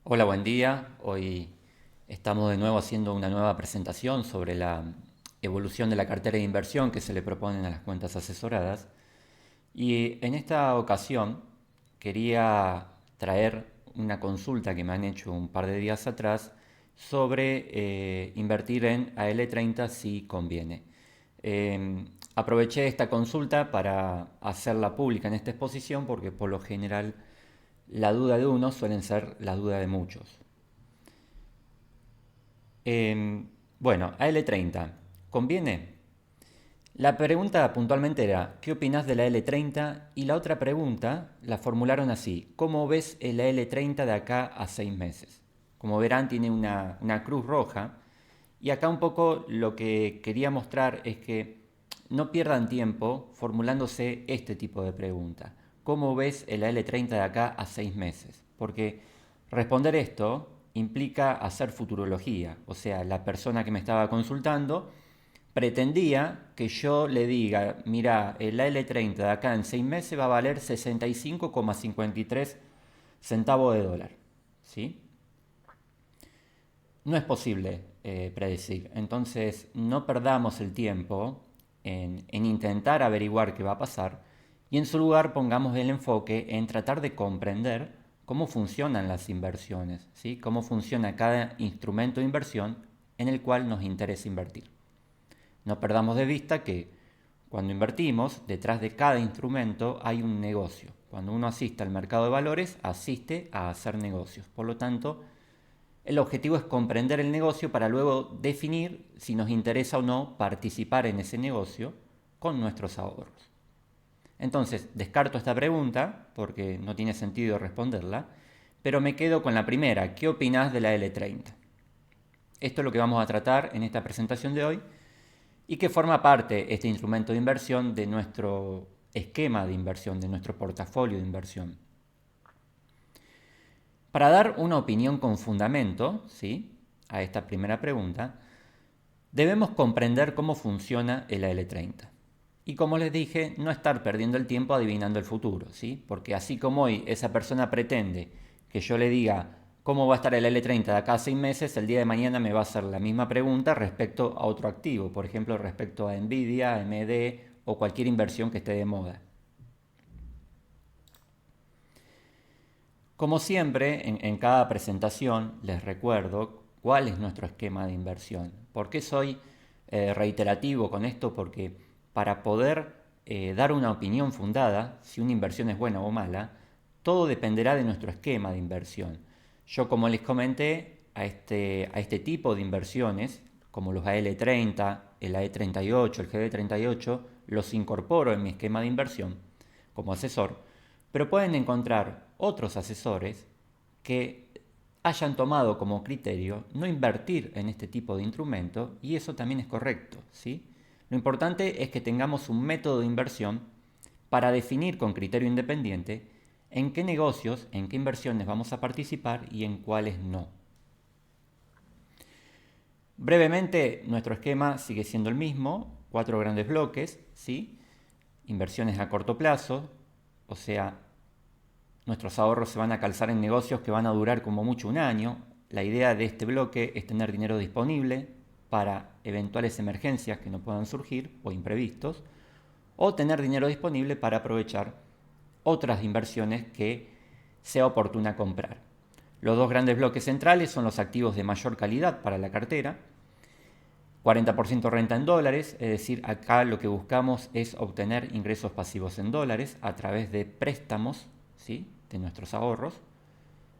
Hola, buen día. Hoy estamos de nuevo haciendo una nueva presentación sobre la evolución de la cartera de inversión que se le proponen a las cuentas asesoradas. Y en esta ocasión quería traer una consulta que me han hecho un par de días atrás sobre invertir en AL30 si conviene. Aproveché esta consulta para hacerla pública en esta exposición porque por lo general la duda de uno suelen ser la duda de muchos. Bueno, AL30, ¿conviene? La pregunta puntualmente era, ¿qué opinas de la L30? Y la otra pregunta la formularon así, ¿cómo ves el L30 de acá a 6 meses? Como verán, tiene una cruz roja. Y acá un poco lo que quería mostrar es que no pierdan tiempo formulándose este tipo de pregunta. ¿Cómo ves el L30 de acá a 6 meses? Porque responder esto implica hacer futurología. O sea, la persona que me estaba consultando pretendía que yo le diga, mira, el L30 de acá en 6 meses va a valer 65,53 centavos de dólar. ¿Sí? No es posible predecir. Entonces, no perdamos el tiempo en intentar averiguar qué va a pasar y en su lugar pongamos el enfoque en tratar de comprender cómo funcionan las inversiones, ¿sí? Cómo funciona cada instrumento de inversión en el cual nos interesa invertir. No perdamos de vista que cuando invertimos, detrás de cada instrumento hay un negocio. Cuando uno asiste al mercado de valores, asiste a hacer negocios. Por lo tanto, el objetivo es comprender el negocio para luego definir si nos interesa o no participar en ese negocio con nuestros ahorros. Entonces, descarto esta pregunta porque no tiene sentido responderla, pero me quedo con la primera. ¿Qué opinás de la L30? Esto es lo que vamos a tratar en esta presentación de hoy y que forma parte este instrumento de inversión de nuestro esquema de inversión, de nuestro portafolio de inversión. Para dar una opinión con fundamento, ¿sí?, a esta primera pregunta, debemos comprender cómo funciona el AL30. Y como les dije, no estar perdiendo el tiempo adivinando el futuro, ¿sí? Porque así como hoy esa persona pretende que yo le diga cómo va a estar el L30 de acá a 6 meses, el día de mañana me va a hacer la misma pregunta respecto a otro activo, por ejemplo, respecto a Nvidia, AMD o cualquier inversión que esté de moda. Como siempre, en cada presentación les recuerdo cuál es nuestro esquema de inversión. ¿Por qué soy reiterativo con esto? Porque para poder dar una opinión fundada, si una inversión es buena o mala, todo dependerá de nuestro esquema de inversión. Yo, como les comenté, a este tipo de inversiones, como los AL30, el AE38, el GB38, los incorporo en mi esquema de inversión como asesor, pero pueden encontrar otros asesores que hayan tomado como criterio no invertir en este tipo de instrumento y eso también es correcto, ¿sí? Lo importante es que tengamos un método de inversión para definir con criterio independiente en qué negocios, en qué inversiones vamos a participar y en cuáles no. Brevemente, nuestro esquema sigue siendo el mismo, 4 grandes bloques, ¿sí? Inversiones a corto plazo, o sea, nuestros ahorros se van a calzar en negocios que van a durar como mucho un año. La idea de este bloque es tener dinero disponible para eventuales emergencias que no puedan surgir o imprevistos, o tener dinero disponible para aprovechar otras inversiones que sea oportuna comprar. Los dos grandes bloques centrales son los activos de mayor calidad para la cartera, 40% renta en dólares, es decir, acá lo que buscamos es obtener ingresos pasivos en dólares a través de préstamos, ¿sí?, de nuestros ahorros,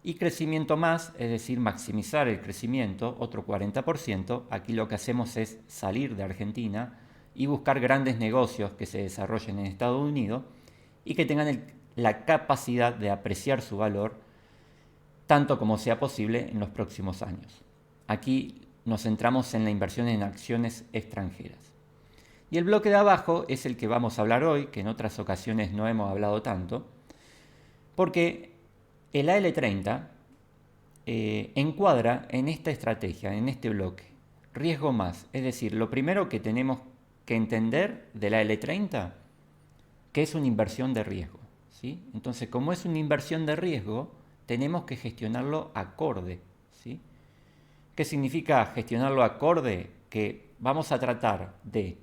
y crecimiento más, es decir, maximizar el crecimiento, otro 40%. Aquí lo que hacemos es salir de Argentina y buscar grandes negocios que se desarrollen en Estados Unidos y que tengan la capacidad de apreciar su valor tanto como sea posible en los próximos años. Aquí nos centramos en la inversión en acciones extranjeras. Y el bloque de abajo es el que vamos a hablar hoy, que en otras ocasiones no hemos hablado tanto, porque el AL30 encuadra en esta estrategia, en este bloque. Riesgo más, es decir, lo primero que tenemos que entender del AL30, que es una inversión de riesgo, ¿sí? Entonces, como es una inversión de riesgo, tenemos que gestionarlo acorde, ¿sí? ¿Qué significa gestionarlo acorde? Que vamos a tratar de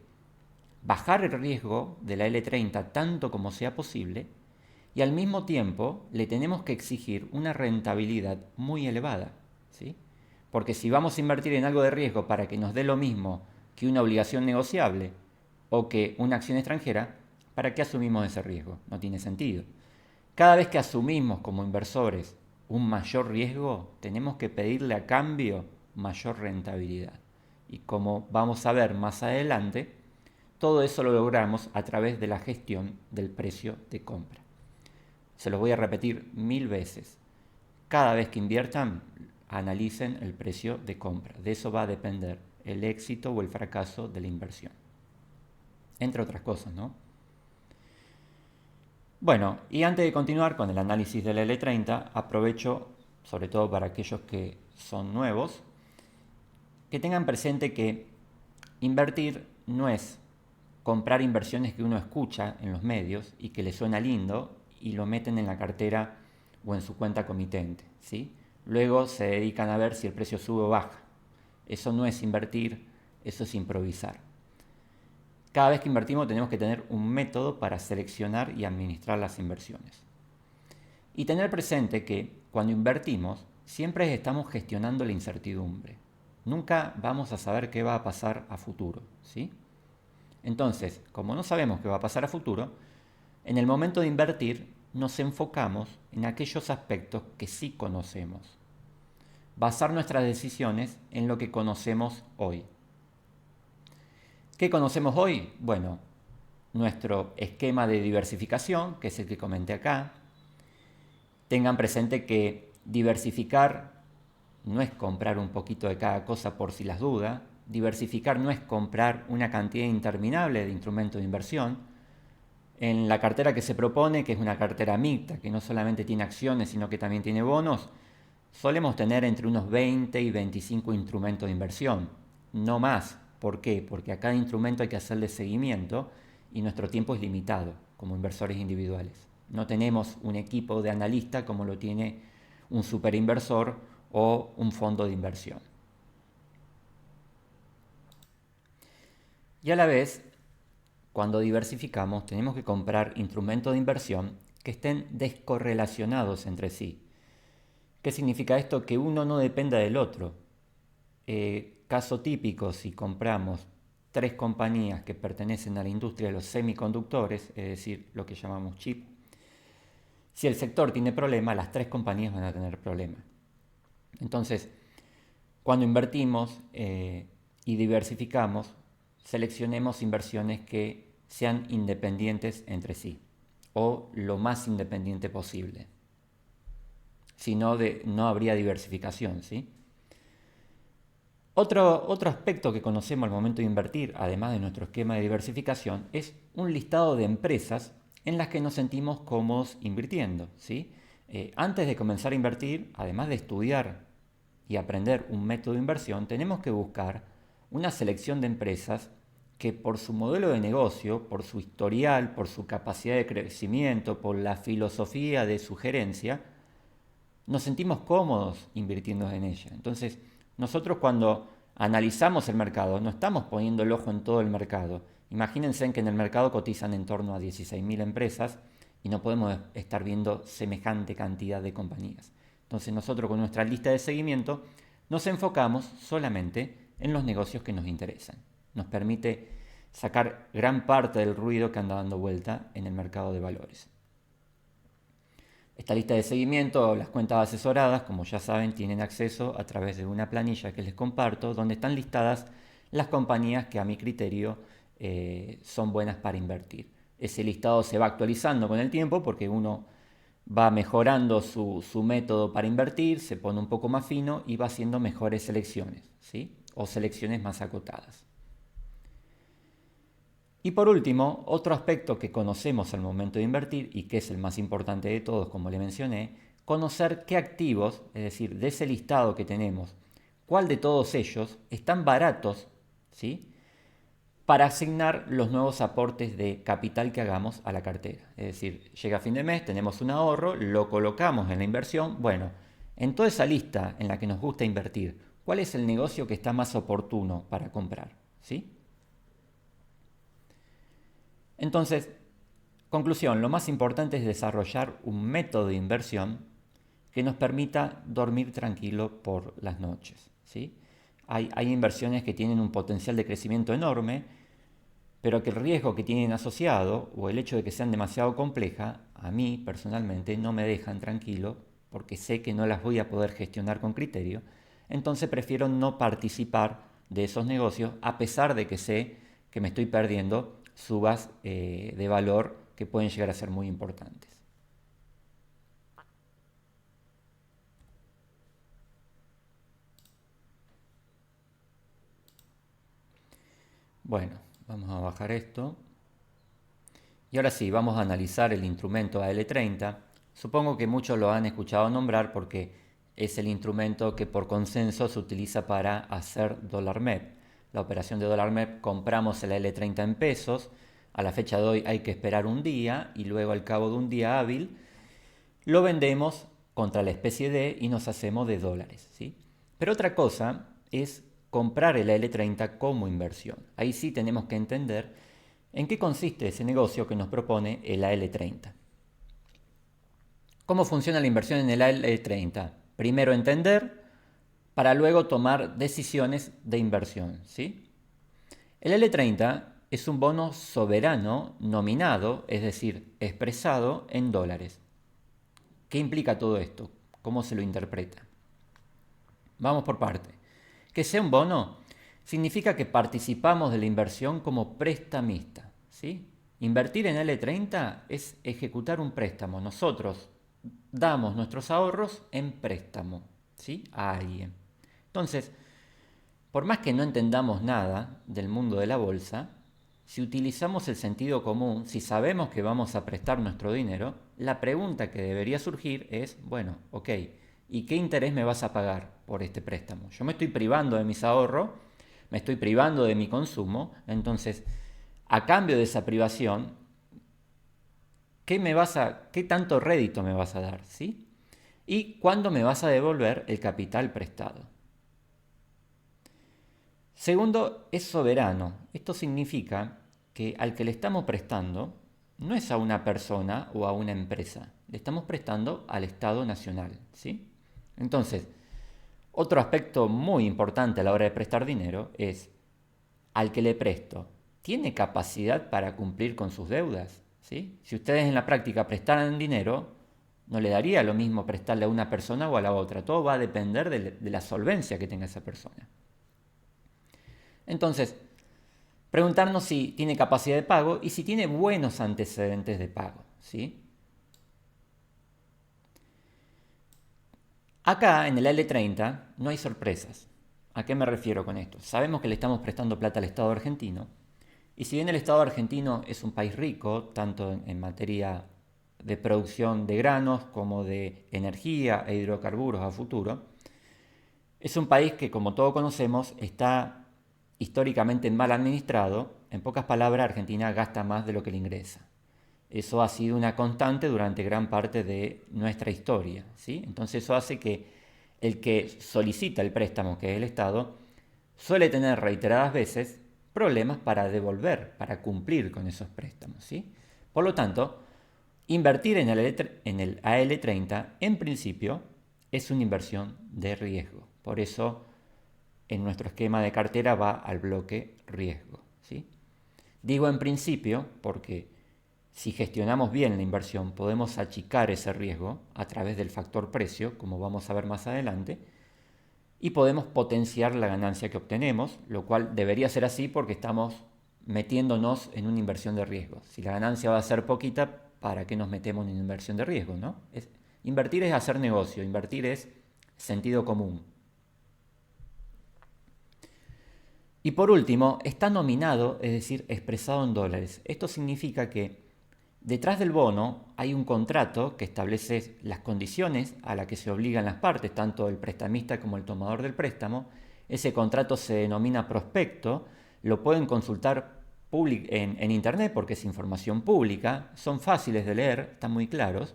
bajar el riesgo de la L30 tanto como sea posible y al mismo tiempo le tenemos que exigir una rentabilidad muy elevada, ¿sí? Porque si vamos a invertir en algo de riesgo para que nos dé lo mismo que una obligación negociable o que una acción extranjera, ¿para qué asumimos ese riesgo? No tiene sentido. Cada vez que asumimos como inversores un mayor riesgo, tenemos que pedirle a cambio mayor rentabilidad. Y como vamos a ver más adelante, todo eso lo logramos a través de la gestión del precio de compra. Se los voy a repetir 1000 veces. Cada vez que inviertan, analicen el precio de compra. De eso va a depender el éxito o el fracaso de la inversión. Entre otras cosas, ¿no? Bueno, y antes de continuar con el análisis del L30, aprovecho, sobre todo para aquellos que son nuevos, que tengan presente que invertir no es comprar inversiones que uno escucha en los medios y que le suena lindo y lo meten en la cartera o en su cuenta comitente, ¿sí? Luego se dedican a ver si el precio sube o baja. Eso no es invertir, eso es improvisar. Cada vez que invertimos tenemos que tener un método para seleccionar y administrar las inversiones. Y tener presente que cuando invertimos siempre estamos gestionando la incertidumbre. Nunca vamos a saber qué va a pasar a futuro, ¿sí? Entonces, como no sabemos qué va a pasar a futuro, en el momento de invertir nos enfocamos en aquellos aspectos que sí conocemos. Basar nuestras decisiones en lo que conocemos hoy. ¿Qué conocemos hoy? Bueno, nuestro esquema de diversificación, que es el que comenté acá. Tengan presente que diversificar no es comprar un poquito de cada cosa por si las dudas. Diversificar no es comprar una cantidad interminable de instrumentos de inversión. En la cartera que se propone, que es una cartera mixta, que no solamente tiene acciones, sino que también tiene bonos, solemos tener entre unos 20 y 25 instrumentos de inversión, no más. ¿Por qué? Porque a cada instrumento hay que hacerle seguimiento y nuestro tiempo es limitado como inversores individuales. No tenemos un equipo de analistas como lo tiene un superinversor o un fondo de inversión. Y a la vez, cuando diversificamos, tenemos que comprar instrumentos de inversión que estén descorrelacionados entre sí. ¿Qué significa esto? Que uno no dependa del otro. Caso típico, si compramos 3 compañías que pertenecen a la industria de los semiconductores, es decir, lo que llamamos chip, si el sector tiene problemas, las 3 compañías van a tener problemas. Entonces, cuando invertimos y diversificamos, seleccionemos inversiones que sean independientes entre sí o lo más independiente posible. Si no, no habría diversificación, ¿sí? Otro aspecto que conocemos al momento de invertir, además de nuestro esquema de diversificación, es un listado de empresas en las que nos sentimos cómodos invirtiendo, ¿sí? Antes de comenzar a invertir, además de estudiar y aprender un método de inversión, tenemos que buscar una selección de empresas que por su modelo de negocio, por su historial, por su capacidad de crecimiento, por la filosofía de su gerencia, nos sentimos cómodos invirtiendo en ella. Entonces, nosotros cuando analizamos el mercado, no estamos poniendo el ojo en todo el mercado. Imagínense que en el mercado cotizan en torno a 16.000 empresas y no podemos estar viendo semejante cantidad de compañías. Entonces nosotros con nuestra lista de seguimiento nos enfocamos solamente en los negocios que nos interesan. Nos permite sacar gran parte del ruido que anda dando vuelta en el mercado de valores. Esta lista de seguimiento, las cuentas asesoradas, como ya saben, tienen acceso a través de una planilla que les comparto, donde están listadas las compañías que a mi criterio son buenas para invertir. Ese listado se va actualizando con el tiempo porque uno va mejorando su método para invertir, se pone un poco más fino y va haciendo mejores selecciones, ¿sí? O selecciones más acotadas. Y por último, otro aspecto que conocemos al momento de invertir y que es el más importante de todos, como le mencioné, conocer qué activos, es decir, de ese listado que tenemos, cuál de todos ellos están baratos, ¿sí? para asignar los nuevos aportes de capital que hagamos a la cartera. Es decir, llega fin de mes, tenemos un ahorro, lo colocamos en la inversión. Bueno, en toda esa lista en la que nos gusta invertir, ¿cuál es el negocio que está más oportuno para comprar? ¿Sí? Entonces, conclusión, lo más importante es desarrollar un método de inversión que nos permita dormir tranquilo por las noches. ¿Sí? Hay inversiones que tienen un potencial de crecimiento enorme, pero que el riesgo que tienen asociado o el hecho de que sean demasiado complejas, a mí personalmente no me dejan tranquilo porque sé que no las voy a poder gestionar con criterio. Entonces prefiero no participar de esos negocios a pesar de que sé que me estoy perdiendo subas de valor que pueden llegar a ser muy importantes. Bueno, vamos a bajar esto. Y ahora sí, vamos a analizar el instrumento AL30. Supongo que muchos lo han escuchado nombrar porque es el instrumento que por consenso se utiliza para hacer dólar MEP. La operación de dólar MEP, compramos el AL30 en pesos, a la fecha de hoy hay que esperar un día y luego al cabo de un día hábil lo vendemos contra la especie D y nos hacemos de dólares. ¿Sí? Pero otra cosa es comprar el AL30 como inversión. Ahí sí tenemos que entender en qué consiste ese negocio que nos propone el AL30. ¿Cómo funciona la inversión en el AL30? Primero entender para luego tomar decisiones de inversión. ¿Sí? El AL30 es un bono soberano nominado, es decir, expresado en dólares. ¿Qué implica todo esto? ¿Cómo se lo interpreta? Vamos por parte. Que sea un bono significa que participamos de la inversión como prestamista. ¿Sí? Invertir en L30 es ejecutar un préstamo. Nosotros damos nuestros ahorros en préstamo, ¿sí? A alguien. Entonces, por más que no entendamos nada del mundo de la bolsa, si utilizamos el sentido común, si sabemos que vamos a prestar nuestro dinero, la pregunta que debería surgir es, bueno, ok, ¿y qué interés me vas a pagar por este préstamo? Yo me estoy privando de mis ahorros, me estoy privando de mi consumo, entonces, a cambio de esa privación, ¿qué tanto rédito me vas a dar? ¿Sí? ¿Y cuándo me vas a devolver el capital prestado? Segundo, es soberano. Esto significa que al que le estamos prestando no es a una persona o a una empresa, le estamos prestando al Estado Nacional, ¿sí? Entonces, otro aspecto muy importante a la hora de prestar dinero es al que le presto, ¿tiene capacidad para cumplir con sus deudas? ¿Sí? Si ustedes en la práctica prestaran dinero, no le daría lo mismo prestarle a una persona o a la otra, todo va a depender de la solvencia que tenga esa persona. Entonces, preguntarnos si tiene capacidad de pago y si tiene buenos antecedentes de pago. ¿Sí? Acá en el L30 no hay sorpresas. ¿A qué me refiero con esto? Sabemos que le estamos prestando plata al Estado argentino y si bien el Estado argentino es un país rico, tanto en materia de producción de granos como de energía e hidrocarburos a futuro, es un país que, como todos conocemos, está históricamente mal administrado. En pocas palabras, Argentina gasta más de lo que le ingresa. Eso ha sido una constante durante gran parte de nuestra historia, ¿sí? Entonces eso hace que el que solicita el préstamo, que es el Estado, suele tener reiteradas veces problemas para devolver, para cumplir con esos préstamos, ¿sí? Por lo tanto, invertir en el AL30, en principio, es una inversión de riesgo. Por eso, en nuestro esquema de cartera va al bloque riesgo, ¿sí? Digo en principio porque si gestionamos bien la inversión podemos achicar ese riesgo a través del factor precio, como vamos a ver más adelante, y podemos potenciar la ganancia que obtenemos, lo cual debería ser así porque estamos metiéndonos en una inversión de riesgo. Si la ganancia va a ser poquita, ¿para qué nos metemos en una inversión de riesgo? ¿No? Invertir es hacer negocio, invertir es sentido común. Y por último, está nominado, es decir, expresado en dólares. Esto significa que detrás del bono hay un contrato que establece las condiciones a las que se obligan las partes, tanto el prestamista como el tomador del préstamo. Ese contrato se denomina prospecto, lo pueden consultar en internet porque es información pública, son fáciles de leer, están muy claros,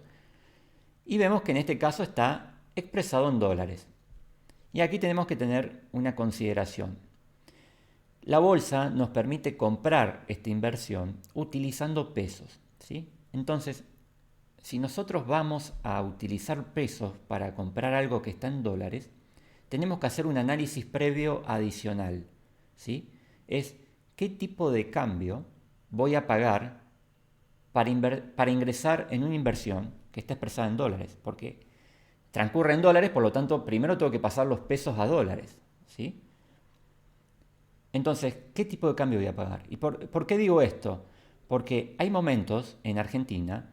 y vemos que en este caso está expresado en dólares. Y aquí tenemos que tener una consideración. La bolsa nos permite comprar esta inversión utilizando pesos, ¿sí? Entonces, si nosotros vamos a utilizar pesos para comprar algo que está en dólares, tenemos que hacer un análisis previo adicional, ¿sí? Es qué tipo de cambio voy a pagar para ingresar en una inversión que está expresada en dólares, porque transcurre en dólares, por lo tanto, primero tengo que pasar los pesos a dólares, ¿sí? Entonces, ¿qué tipo de cambio voy a pagar? ¿Y por qué digo esto? Porque hay momentos en Argentina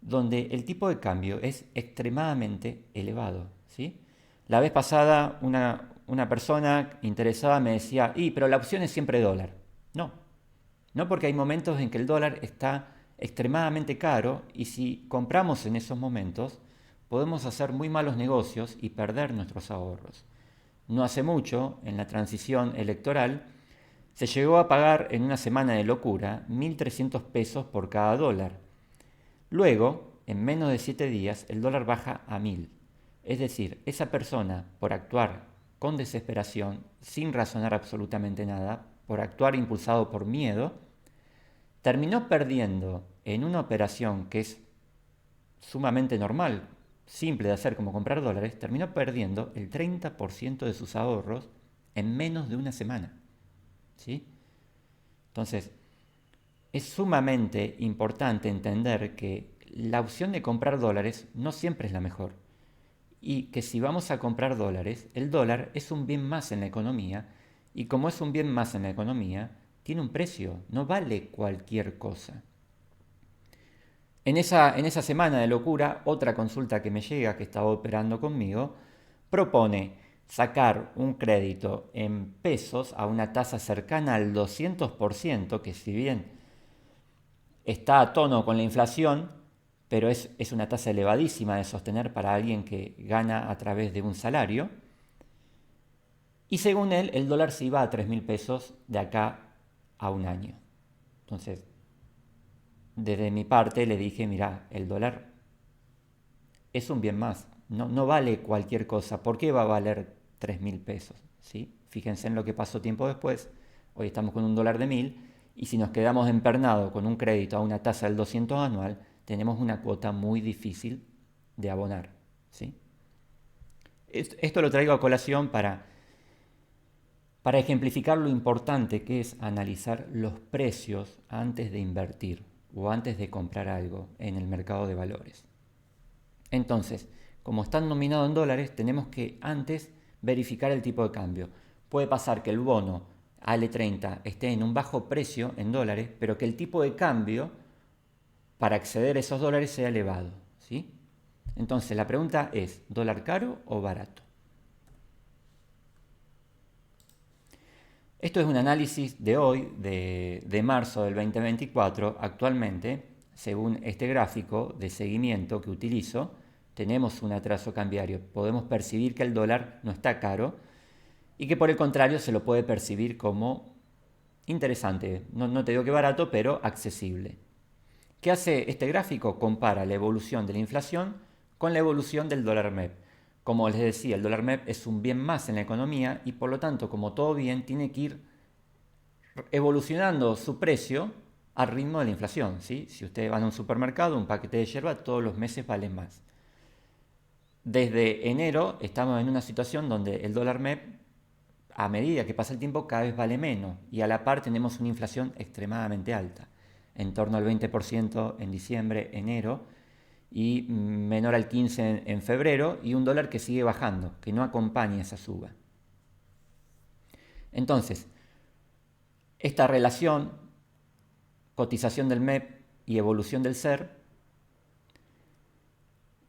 donde el tipo de cambio es extremadamente elevado, ¿sí? La vez pasada una persona interesada me decía, pero la opción es siempre dólar. No, no, porque hay momentos en que el dólar está extremadamente caro y si compramos en esos momentos podemos hacer muy malos negocios y perder nuestros ahorros. No hace mucho, en la transición electoral, se llegó a pagar en una semana de locura 1.300 pesos por cada dólar. Luego, en menos de 7 días, el dólar baja a 1.000. Es decir, esa persona, por actuar con desesperación, sin razonar absolutamente nada, por actuar impulsado por miedo, terminó perdiendo en una operación que es sumamente normal, simple de hacer como comprar dólares, terminó perdiendo el 30% de sus ahorros en menos de una semana. ¿Sí? Entonces, es sumamente importante entender que la opción de comprar dólares no siempre es la mejor. Y que si vamos a comprar dólares, el dólar es un bien más en la economía y como es un bien más en la economía, tiene un precio, no vale cualquier cosa. En esa semana de locura, otra consulta que me llega, que estaba operando conmigo, propone sacar un crédito en pesos a una tasa cercana al 200%, que si bien está a tono con la inflación, pero es una tasa elevadísima de sostener para alguien que gana a través de un salario. Y según él, el dólar se iba a 3.000 pesos de acá a un año. Entonces, desde mi parte le dije, mira, el dólar es un bien más, no vale cualquier cosa. ¿Por qué va a valer 3.000 pesos? ¿Sí? Fíjense en lo que pasó tiempo después. Hoy estamos con un dólar de 1.000 y si nos quedamos empernados con un crédito a una tasa del 200 anual, tenemos una cuota muy difícil de abonar. ¿Sí? Esto lo traigo a colación para ejemplificar lo importante que es analizar los precios antes de invertir o antes de comprar algo en el mercado de valores. Entonces, como están nominados en dólares, tenemos que antes verificar el tipo de cambio. Puede pasar que el bono AL30 esté en un bajo precio en dólares, pero que el tipo de cambio para acceder a esos dólares sea elevado, ¿sí? Entonces, la pregunta es, ¿dólar caro o barato? Esto es un análisis de hoy, de marzo del 2024. Actualmente, según este gráfico de seguimiento que utilizo, tenemos un atraso cambiario. Podemos percibir que el dólar no está caro y que por el contrario se lo puede percibir como interesante. No te digo que barato, pero accesible. ¿Qué hace este gráfico? Compara la evolución de la inflación con la evolución del dólar MEP. Como les decía, el dólar MEP es un bien más en la economía y por lo tanto, como todo bien, tiene que ir evolucionando su precio al ritmo de la inflación, ¿sí? Si ustedes van a un supermercado, un paquete de yerba todos los meses vale más. Desde enero estamos en una situación donde el dólar MEP, a medida que pasa el tiempo, cada vez vale menos y a la par tenemos una inflación extremadamente alta, en torno al 20% en diciembre, enero, y menor al 15% en febrero, y un dólar que sigue bajando, que no acompaña esa suba. Entonces, esta relación, cotización del MEP y evolución del SER,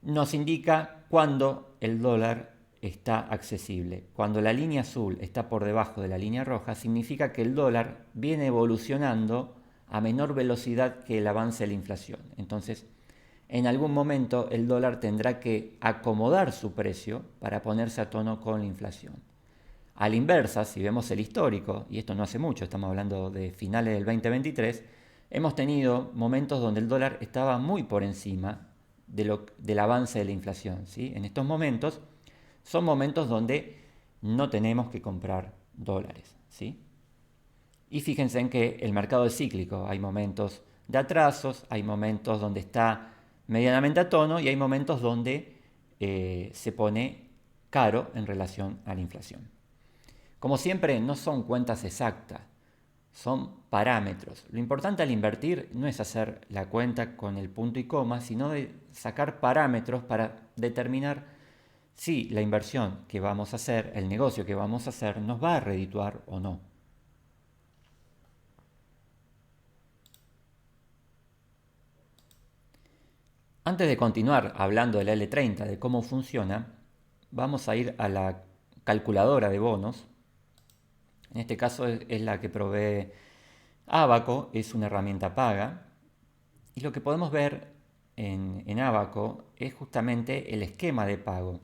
nos indica cuándo el dólar está accesible. Cuando la línea azul está por debajo de la línea roja, significa que el dólar viene evolucionando a menor velocidad que el avance de la inflación. Entonces, en algún momento el dólar tendrá que acomodar su precio para ponerse a tono con la inflación. A la inversa, si vemos el histórico, y esto no hace mucho, estamos hablando de finales del 2023, hemos tenido momentos donde el dólar estaba muy por encima del avance de la inflación, ¿sí? En estos momentos son momentos donde no tenemos que comprar dólares, ¿sí? Y fíjense en que el mercado es cíclico, hay momentos de atrasos, hay momentos donde está medianamente a tono y hay momentos donde se pone caro en relación a la inflación. Como siempre, no son cuentas exactas, son parámetros. Lo importante al invertir no es hacer la cuenta con el punto y coma, sino de sacar parámetros para determinar si la inversión que vamos a hacer, el negocio que vamos a hacer, nos va a redituar o no. Antes de continuar hablando de la L30, de cómo funciona, vamos a ir a la calculadora de bonos. En este caso es la que provee Abaco, es una herramienta paga. Y lo que podemos ver en Abaco es justamente el esquema de pago.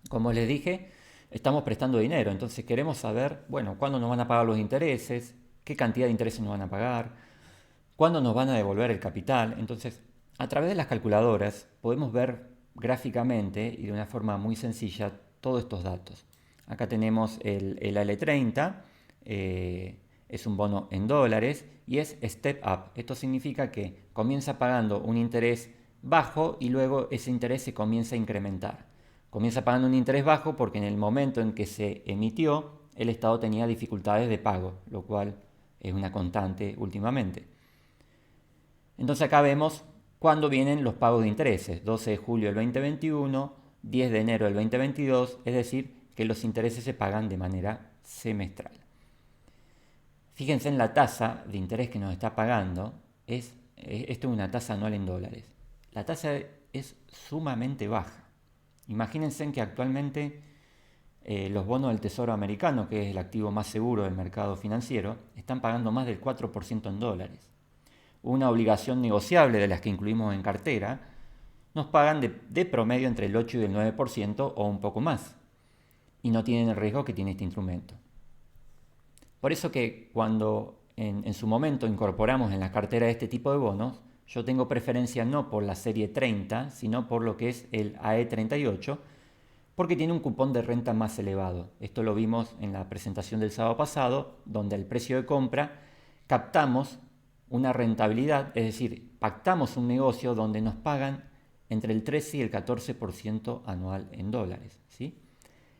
Como les dije, estamos prestando dinero, entonces queremos saber, bueno, cuándo nos van a pagar los intereses, qué cantidad de intereses nos van a pagar, cuándo nos van a devolver el capital. Entonces, a través de las calculadoras podemos ver gráficamente y de una forma muy sencilla todos estos datos. Acá tenemos el AL30, es un bono en dólares y es Step Up. Esto significa que comienza pagando un interés bajo y luego ese interés se comienza a incrementar. Comienza pagando un interés bajo porque en el momento en que se emitió el Estado tenía dificultades de pago, lo cual es una constante últimamente. Entonces acá vemos cuándo vienen los pagos de intereses, 12 de julio del 2021, 10 de enero del 2022, es decir, que los intereses se pagan de manera semestral. Fíjense en la tasa de interés que nos está pagando, esto es una tasa anual en dólares. La tasa es sumamente baja. Imagínense en que actualmente los bonos del Tesoro americano, que es el activo más seguro del mercado financiero, están pagando más del 4% en dólares. Una obligación negociable de las que incluimos en cartera, nos pagan de promedio entre el 8 y el 9% o un poco más. Y no tienen el riesgo que tiene este instrumento. Por eso que cuando en su momento incorporamos en la cartera este tipo de bonos, yo tengo preferencia no por la serie 30, sino por lo que es el AE38, porque tiene un cupón de renta más elevado. Esto lo vimos en la presentación del sábado pasado, donde al precio de compra captamos una rentabilidad, es decir, pactamos un negocio donde nos pagan entre el 13 y el 14% anual en dólares, ¿sí?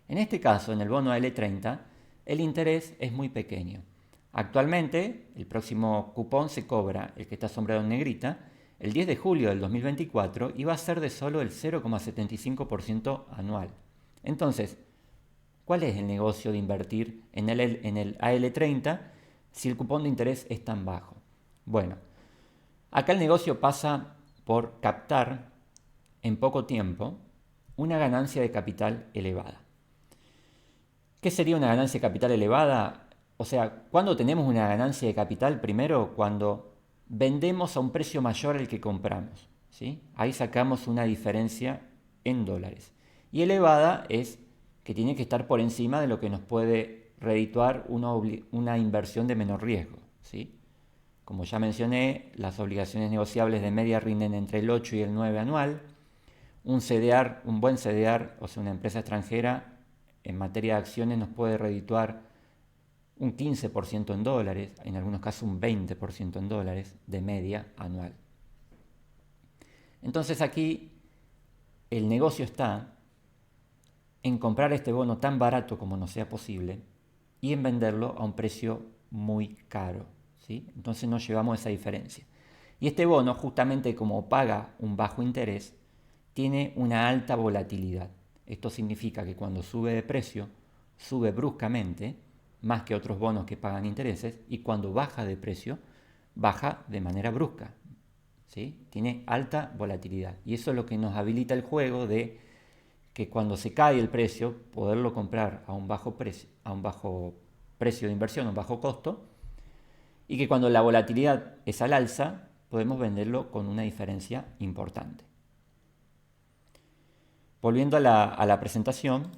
En este caso, en el bono L30, el interés es muy pequeño. Actualmente, el próximo cupón se cobra, el que está sombreado en negrita, el 10 de julio del 2024 y va a ser de solo el 0,75% anual. Entonces, ¿cuál es el negocio de invertir en el AL30 si el cupón de interés es tan bajo? Bueno, acá el negocio pasa por captar en poco tiempo una ganancia de capital elevada. ¿Qué sería una ganancia de capital elevada? O sea, ¿cuándo tenemos una ganancia de capital? Primero, cuando vendemos a un precio mayor al que compramos, ¿sí? Ahí sacamos una diferencia en dólares. Y elevada es que tiene que estar por encima de lo que nos puede redituar una inversión de menor riesgo, ¿sí? Como ya mencioné, las obligaciones negociables de media rinden entre el 8 y el 9 anual. Un CDR, un buen CDR, o sea, una empresa extranjera, en materia de acciones nos puede redituar un 15% en dólares, en algunos casos un 20% en dólares de media anual. Entonces aquí el negocio está en comprar este bono tan barato como nos sea posible y en venderlo a un precio muy caro, ¿sí? Entonces nos llevamos esa diferencia. Y este bono, justamente como paga un bajo interés, tiene una alta volatilidad. Esto significa que cuando sube de precio, sube bruscamente, más que otros bonos que pagan intereses, y cuando baja de precio, baja de manera brusca, ¿sí? Tiene alta volatilidad. Y eso es lo que nos habilita el juego de que cuando se cae el precio, poderlo comprar a un bajo precio de inversión, a un bajo costo, y que cuando la volatilidad es al alza, podemos venderlo con una diferencia importante. Volviendo a la presentación,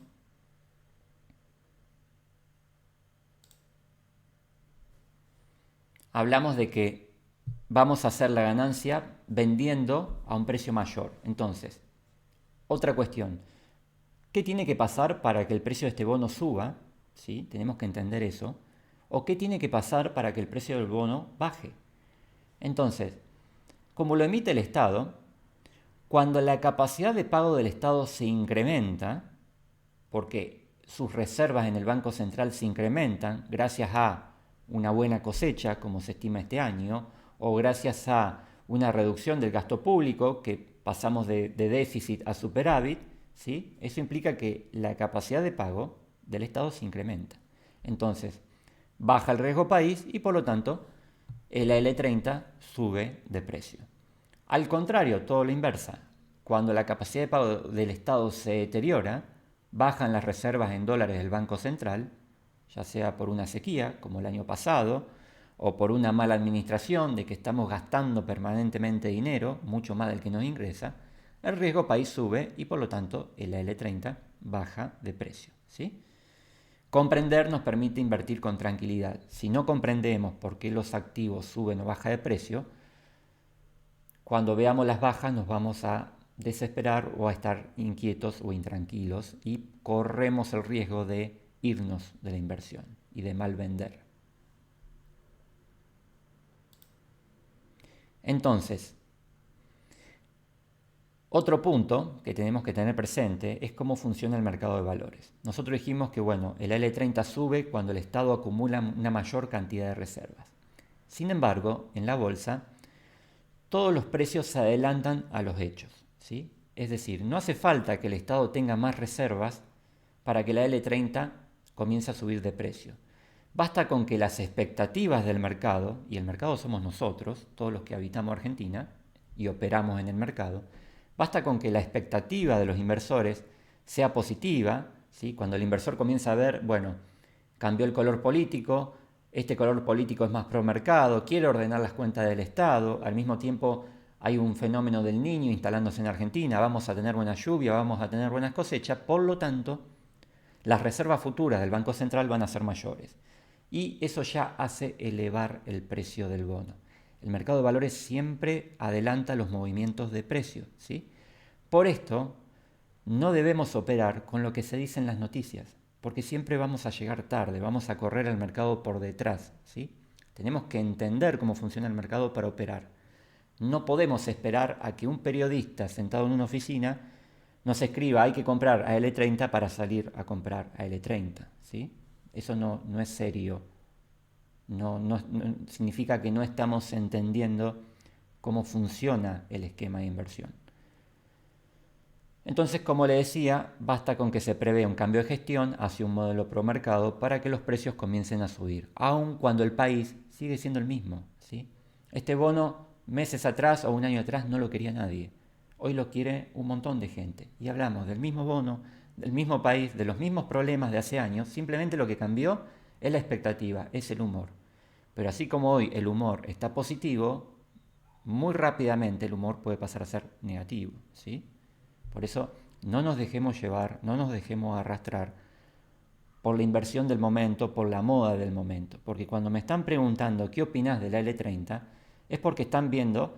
hablamos de que vamos a hacer la ganancia vendiendo a un precio mayor. Entonces, otra cuestión, ¿qué tiene que pasar para que el precio de este bono suba? ¿Sí? Tenemos que entender eso. ¿O qué tiene que pasar para que el precio del bono baje? Entonces, como lo emite el Estado, cuando la capacidad de pago del Estado se incrementa, porque sus reservas en el Banco Central se incrementan gracias a una buena cosecha, como se estima este año, o gracias a una reducción del gasto público, que pasamos de déficit a superávit, ¿sí? Eso implica que la capacidad de pago del Estado se incrementa. Entonces, baja el riesgo país y por lo tanto el L30 sube de precio. Al contrario, todo lo inversa. Cuando la capacidad de pago del Estado se deteriora, bajan las reservas en dólares del Banco Central, ya sea por una sequía, como el año pasado, o por una mala administración de que estamos gastando permanentemente dinero, mucho más del que nos ingresa, el riesgo país sube y por lo tanto el L30 baja de precio. ¿Sí? Comprender nos permite invertir con tranquilidad. Si no comprendemos por qué los activos suben o bajan de precio, cuando veamos las bajas nos vamos a desesperar o a estar inquietos o intranquilos y corremos el riesgo de irnos de la inversión y de mal vender. Entonces, otro punto que tenemos que tener presente es cómo funciona el mercado de valores. Nosotros dijimos que bueno, el L30 sube cuando el Estado acumula una mayor cantidad de reservas. Sin embargo, en la bolsa, todos los precios se adelantan a los hechos, ¿sí? Es decir, no hace falta que el Estado tenga más reservas para que la L30 comience a subir de precio. Basta con que las expectativas del mercado, y el mercado somos nosotros, todos los que habitamos Argentina y operamos en el mercado, basta con que la expectativa de los inversores sea positiva, ¿sí? Cuando el inversor comienza a ver, bueno, cambió el color político, este color político es más pro mercado, quiere ordenar las cuentas del Estado, al mismo tiempo hay un fenómeno del Niño instalándose en Argentina, vamos a tener buena lluvia, vamos a tener buenas cosechas, por lo tanto, las reservas futuras del Banco Central van a ser mayores. Y eso ya hace elevar el precio del bono. El mercado de valores siempre adelanta los movimientos de precio, ¿sí? Por esto, no debemos operar con lo que se dice en las noticias, porque siempre vamos a llegar tarde, vamos a correr al mercado por detrás, ¿sí? Tenemos que entender cómo funciona el mercado para operar. No podemos esperar a que un periodista sentado en una oficina nos escriba hay que comprar a L30 para salir a comprar a L30, ¿sí? Eso no es serio. No significa que no estamos entendiendo cómo funciona el esquema de inversión. Entonces, como le decía, basta con que se prevea un cambio de gestión hacia un modelo pro mercado para que los precios comiencen a subir, aun cuando el país sigue siendo el mismo, ¿sí? Este bono, meses atrás o un año atrás, no lo quería nadie. Hoy lo quiere un montón de gente. Y hablamos del mismo bono, del mismo país, de los mismos problemas de hace años. Simplemente lo que cambió es la expectativa, es el humor. Pero así como hoy el humor está positivo, muy rápidamente el humor puede pasar a ser negativo, ¿sí? Por eso no nos dejemos llevar, no nos dejemos arrastrar por la inversión del momento, por la moda del momento. Porque cuando me están preguntando qué opinas de la L30, es porque están viendo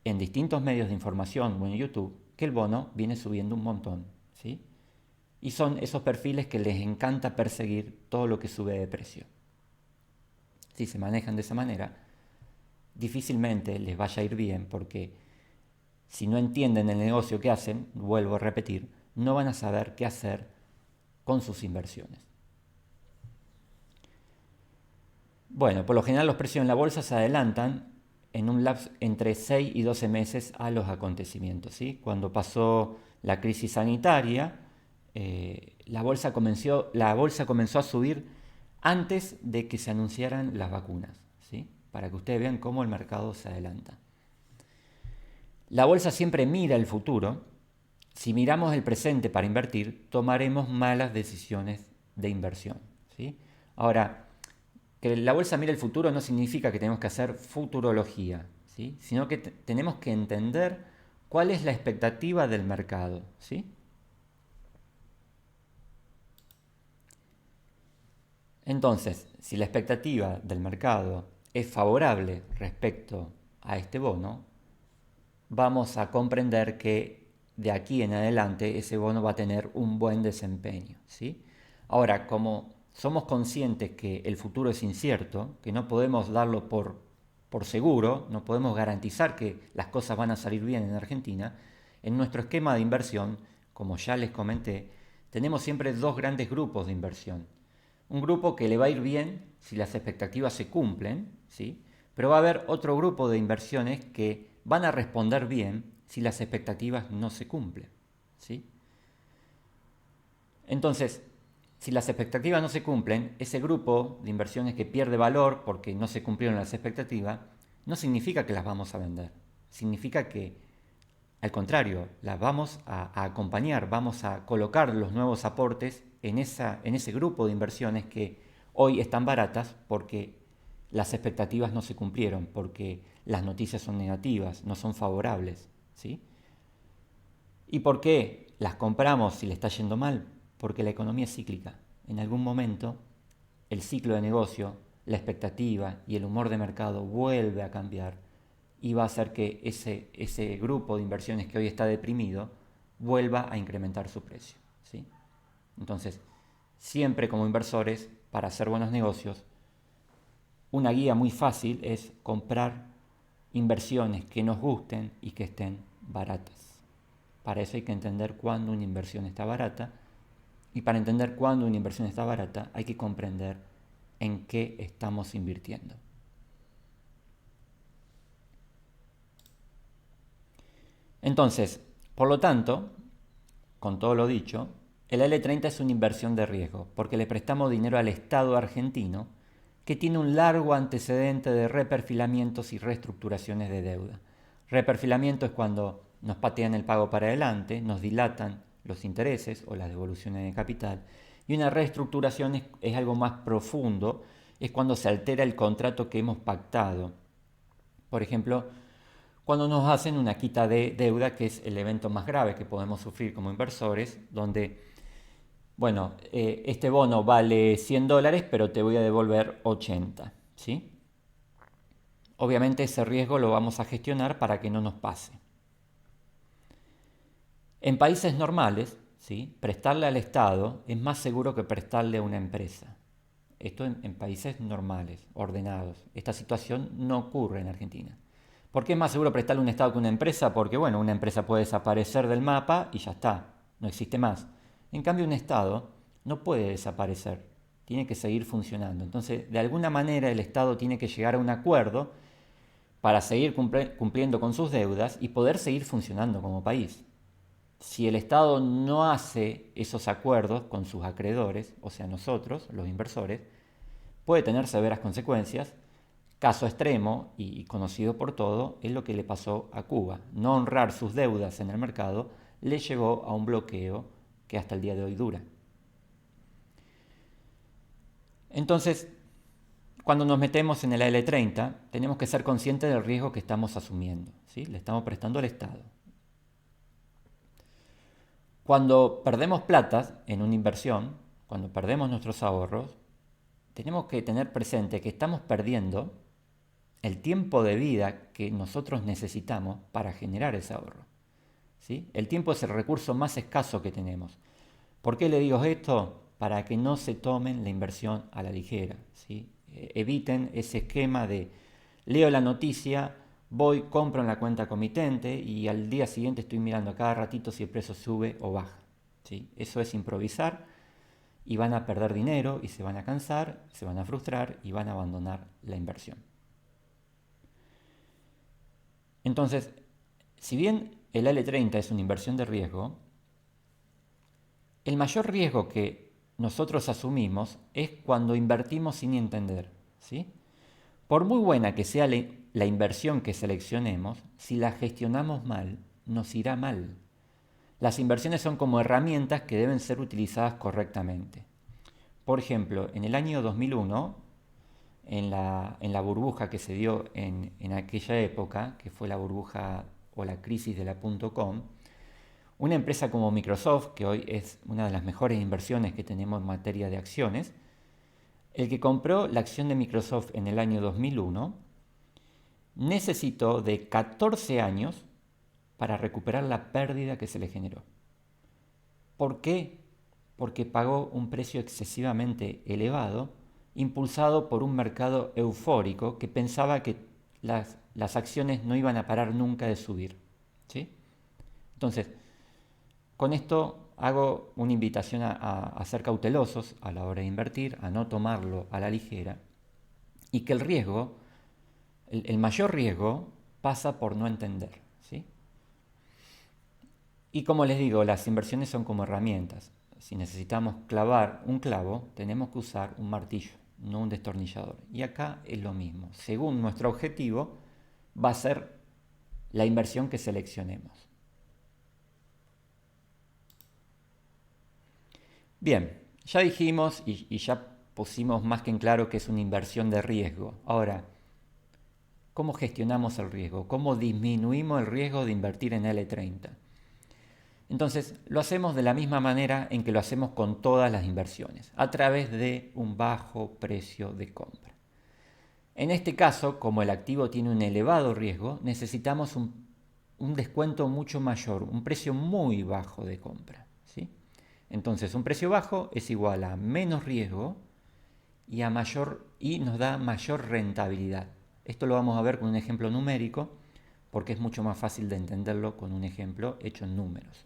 en distintos medios de información o en YouTube que el bono viene subiendo un montón, ¿sí? Y son esos perfiles que les encanta perseguir todo lo que sube de precio. Si se manejan de esa manera, difícilmente les vaya a ir bien porque si no entienden el negocio que hacen, vuelvo a repetir, no van a saber qué hacer con sus inversiones. Bueno, por lo general los precios en la bolsa se adelantan en un lapso entre 6 y 12 meses a los acontecimientos, ¿sí? Cuando pasó la crisis sanitaria, la bolsa comenzó a subir antes de que se anunciaran las vacunas, ¿sí? Para que ustedes vean cómo el mercado se adelanta. La bolsa siempre mira el futuro. Si miramos el presente para invertir, tomaremos malas decisiones de inversión, ¿sí? Ahora, que la bolsa mire el futuro no significa que tenemos que hacer futurología, ¿sí? Sino que tenemos que entender cuál es la expectativa del mercado, ¿sí? Entonces, si la expectativa del mercado es favorable respecto a este bono, vamos a comprender que de aquí en adelante ese bono va a tener un buen desempeño, ¿sí? Ahora, como somos conscientes que el futuro es incierto, que no podemos darlo por seguro, no podemos garantizar que las cosas van a salir bien en Argentina, en nuestro esquema de inversión, como ya les comenté, tenemos siempre dos grandes grupos de inversión. Un grupo que le va a ir bien si las expectativas se cumplen, ¿sí? Pero va a haber otro grupo de inversiones que van a responder bien si las expectativas no se cumplen, ¿sí? Entonces, si las expectativas no se cumplen, ese grupo de inversiones que pierde valor porque no se cumplieron las expectativas, no significa que las vamos a vender. Significa que, al contrario, las vamos a acompañar, vamos a colocar los nuevos aportes en ese grupo de inversiones que hoy están baratas porque las expectativas no se cumplieron, porque las noticias son negativas, no son favorables, ¿sí? ¿Y por qué las compramos si le está yendo mal? Porque la economía es cíclica. En algún momento el ciclo de negocio, la expectativa y el humor de mercado vuelve a cambiar y va a hacer que ese grupo de inversiones que hoy está deprimido vuelva a incrementar su precio, ¿sí? Entonces, siempre como inversores, para hacer buenos negocios, una guía muy fácil es comprar inversiones que nos gusten y que estén baratas. Para eso hay que entender cuándo una inversión está barata, y para entender cuándo una inversión está barata hay que comprender en qué estamos invirtiendo. Entonces, por lo tanto, con todo lo dicho, el L30 es una inversión de riesgo porque le prestamos dinero al Estado argentino que tiene un largo antecedente de reperfilamientos y reestructuraciones de deuda. Reperfilamiento es cuando nos patean el pago para adelante, nos dilatan los intereses o las devoluciones de capital, y una reestructuración es algo más profundo, es cuando se altera el contrato que hemos pactado. Por ejemplo, cuando nos hacen una quita de deuda, que es el evento más grave que podemos sufrir como inversores, donde, bueno, este bono vale $100, pero te voy a devolver 80, ¿sí? Obviamente ese riesgo lo vamos a gestionar para que no nos pase. En países normales, ¿sí?, prestarle al Estado es más seguro que prestarle a una empresa. Esto en países normales, ordenados. Esta situación no ocurre en Argentina. ¿Por qué es más seguro prestarle a un Estado que a una empresa? Porque, bueno, una empresa puede desaparecer del mapa y ya está, no existe más. En cambio, un Estado no puede desaparecer, tiene que seguir funcionando. Entonces, de alguna manera, el Estado tiene que llegar a un acuerdo para seguir cumpliendo con sus deudas y poder seguir funcionando como país. Si el Estado no hace esos acuerdos con sus acreedores, o sea, nosotros, los inversores, puede tener severas consecuencias. Caso extremo y conocido por todo es lo que le pasó a Cuba. No honrar sus deudas en el mercado le llevó a un bloqueo que hasta el día de hoy dura. Entonces, cuando nos metemos en el L30, tenemos que ser conscientes del riesgo que estamos asumiendo, ¿sí? Le estamos prestando al Estado. Cuando perdemos plata en una inversión, cuando perdemos nuestros ahorros, tenemos que tener presente que estamos perdiendo el tiempo de vida que nosotros necesitamos para generar ese ahorro, ¿sí? El tiempo es el recurso más escaso que tenemos. ¿Por qué le digo esto? Para que no se tomen la inversión a la ligera, ¿sí? Eviten ese esquema de leo la noticia, voy, compro en la cuenta comitente y al día siguiente estoy mirando a cada ratito si el precio sube o baja, ¿sí? Eso es improvisar y van a perder dinero y se van a cansar, se van a frustrar y van a abandonar la inversión. Entonces, si bien el L30 es una inversión de riesgo, el mayor riesgo que nosotros asumimos es cuando invertimos sin entender, ¿sí? Por muy buena que sea la inversión que seleccionemos, si la gestionamos mal, nos irá mal. Las inversiones son como herramientas que deben ser utilizadas correctamente. Por ejemplo, en el año 2001, en la burbuja que se dio en aquella época, que fue la burbuja o la crisis de la .com, una empresa como Microsoft, que hoy es una de las mejores inversiones que tenemos en materia de acciones, El que compró la acción de Microsoft en el año 2001 necesitó de 14 años para recuperar la pérdida que se le generó. ¿Por qué? Porque pagó un precio excesivamente elevado, impulsado por un mercado eufórico que pensaba que las acciones no iban a parar nunca de subir. ¿Sí? Entonces, con esto hago una invitación a ser cautelosos a la hora de invertir, a no tomarlo a la ligera, y que el riesgo, el mayor riesgo, pasa por no entender. ¿Sí? Y como les digo, las inversiones son como herramientas. Si necesitamos clavar un clavo, tenemos que usar un martillo, no un destornillador. Y acá es lo mismo. Según nuestro objetivo, va a ser la inversión que seleccionemos. Bien, ya dijimos y ya pusimos más que en claro que es una inversión de riesgo. Ahora, ¿cómo gestionamos el riesgo? ¿Cómo disminuimos el riesgo de invertir en L30? Entonces, lo hacemos de la misma manera en que lo hacemos con todas las inversiones, a través de un bajo precio de compra. En este caso, como el activo tiene un elevado riesgo, necesitamos un descuento mucho mayor, un precio muy bajo de compra. ¿Sí? Entonces, un precio bajo es igual a menos riesgo y nos da mayor rentabilidad. Esto lo vamos a ver con un ejemplo numérico, porque es mucho más fácil de entenderlo con un ejemplo hecho en números.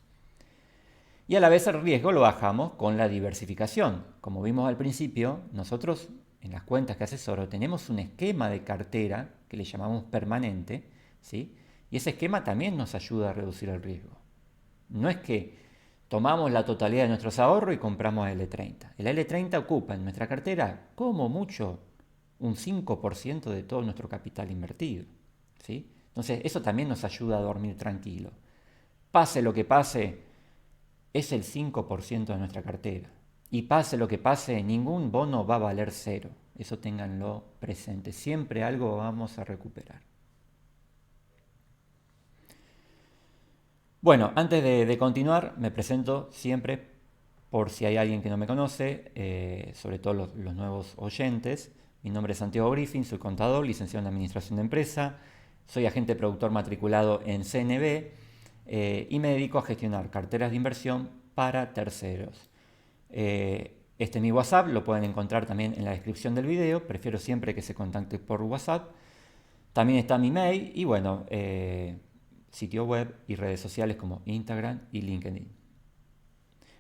Y a la vez el riesgo lo bajamos con la diversificación. Como vimos al principio, nosotros en las cuentas que asesoro tenemos un esquema de cartera que le llamamos permanente, ¿sí? Y ese esquema también nos ayuda a reducir el riesgo. No es que tomamos la totalidad de nuestros ahorros y compramos L30. El L30 ocupa en nuestra cartera como mucho un 5% de todo nuestro capital invertido, ¿sí? Entonces eso también nos ayuda a dormir tranquilo. Pase lo que pase, es el 5% de nuestra cartera. Y pase lo que pase, ningún bono va a valer cero. Eso ténganlo presente. Siempre algo vamos a recuperar. Bueno, antes de continuar, me presento siempre por si hay alguien que no me conoce, sobre todo los nuevos oyentes. Mi nombre es Santiago Griffin, soy contador, licenciado en Administración de Empresa, soy agente productor matriculado en CNB y me dedico a gestionar carteras de inversión para terceros. Este es mi WhatsApp, lo pueden encontrar también en la descripción del video, prefiero siempre que se contacte por WhatsApp. También está mi mail y bueno, sitio web y redes sociales como Instagram y LinkedIn.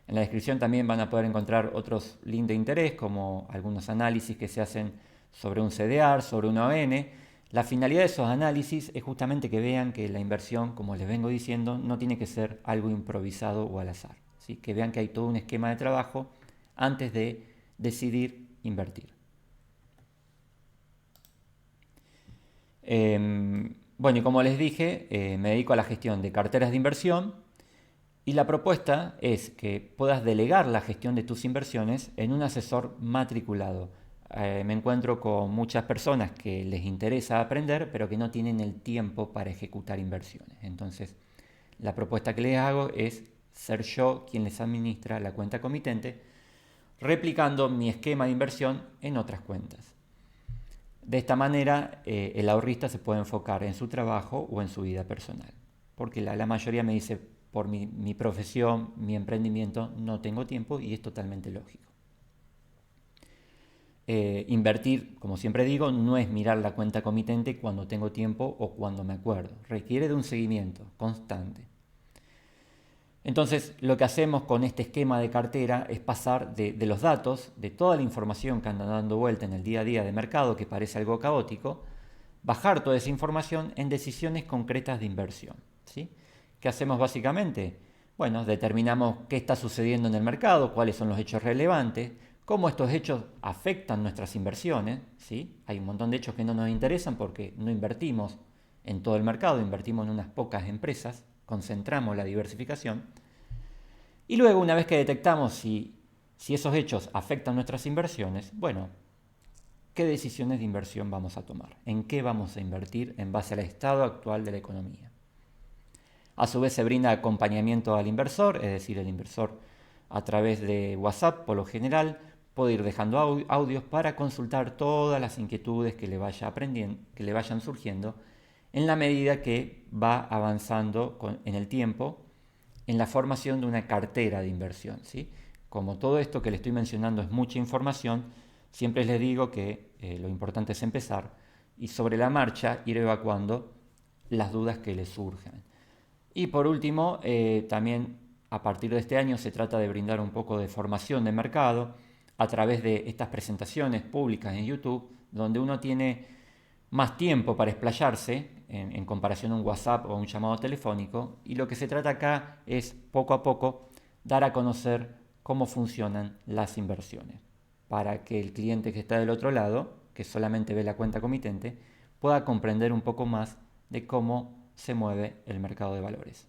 En la descripción también van a poder encontrar otros links de interés como algunos análisis que se hacen sobre un CDR, sobre una ON. La finalidad de esos análisis es justamente que vean que la inversión, como les vengo diciendo, no tiene que ser algo improvisado o al azar. ¿Sí? Que vean que hay todo un esquema de trabajo antes de decidir invertir. Bueno, y como les dije, me dedico a la gestión de carteras de inversión y la propuesta es que puedas delegar la gestión de tus inversiones en un asesor matriculado. Me encuentro con muchas personas que les interesa aprender, pero que no tienen el tiempo para ejecutar inversiones. Entonces, la propuesta que les hago es ser yo quien les administra la cuenta comitente, replicando mi esquema de inversión en otras cuentas. De esta manera, el ahorrista se puede enfocar en su trabajo o en su vida personal. Porque la mayoría me dice, por mi profesión, mi emprendimiento, no tengo tiempo y es totalmente lógico. Invertir, como siempre digo, no es mirar la cuenta comitente cuando tengo tiempo o cuando me acuerdo. Requiere de un seguimiento constante. Entonces, lo que hacemos con este esquema de cartera es pasar de los datos, de toda la información que anda dando vuelta en el día a día de mercado, que parece algo caótico, bajar toda esa información en decisiones concretas de inversión. ¿Sí? ¿Qué hacemos básicamente? Bueno, determinamos qué está sucediendo en el mercado, cuáles son los hechos relevantes, cómo estos hechos afectan nuestras inversiones. ¿Sí? Hay un montón de hechos que no nos interesan porque no invertimos en todo el mercado, invertimos en unas pocas empresas, concentramos la diversificación. Y luego, una vez que detectamos si esos hechos afectan nuestras inversiones, bueno, ¿qué decisiones de inversión vamos a tomar? ¿En qué vamos a invertir en base al estado actual de la economía? A su vez se brinda acompañamiento al inversor, es decir, el inversor a través de WhatsApp por lo general puede ir dejando audios para consultar todas las inquietudes que le vaya aprendiendo, que le vayan surgiendo en la medida que va avanzando en el tiempo en la formación de una cartera de inversión, ¿sí? Como todo esto que le estoy mencionando es mucha información, siempre les digo que lo importante es empezar y sobre la marcha ir evacuando las dudas que les surjan. Y por último, también a partir de este año se trata de brindar un poco de formación de mercado a través de estas presentaciones públicas en YouTube, donde uno tiene más tiempo para explayarse en comparación a un WhatsApp o un llamado telefónico, y lo que se trata acá es poco a poco dar a conocer cómo funcionan las inversiones, para que el cliente que está del otro lado, que solamente ve la cuenta comitente, pueda comprender un poco más de cómo se mueve el mercado de valores.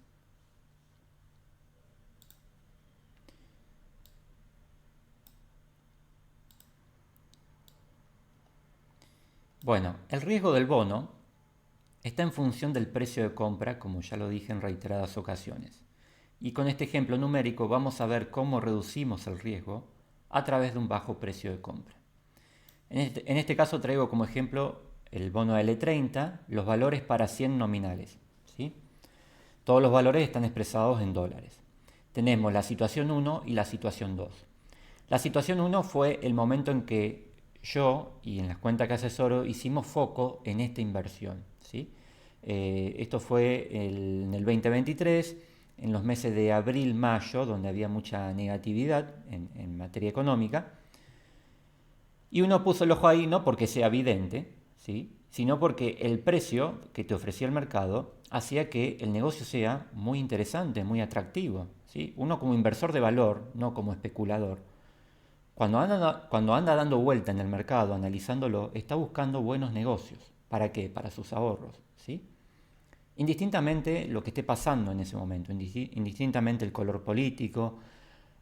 Bueno, el riesgo del bono está en función del precio de compra, como ya lo dije en reiteradas ocasiones. Y con este ejemplo numérico vamos a ver cómo reducimos el riesgo a través de un bajo precio de compra. En este caso traigo como ejemplo el bono L30, los valores para 100 nominales, ¿sí? Todos los valores están expresados en dólares. Tenemos la situación 1 y la situación 2. La situación 1 fue el momento en que yo y en las cuentas que asesoro hicimos foco en esta inversión, ¿sí? Esto fue en el 2023, en los meses de abril, mayo, donde había mucha negatividad en materia económica. Y uno puso el ojo ahí no porque sea evidente, ¿sí? Sino porque el precio que te ofrecía el mercado hacía que el negocio sea muy interesante, muy atractivo, ¿sí? Uno como inversor de valor, no como especulador, cuando anda dando vuelta en el mercado, analizándolo, está buscando buenos negocios. ¿Para qué? Para sus ahorros, ¿sí? Indistintamente lo que esté pasando en ese momento, indistintamente el color político,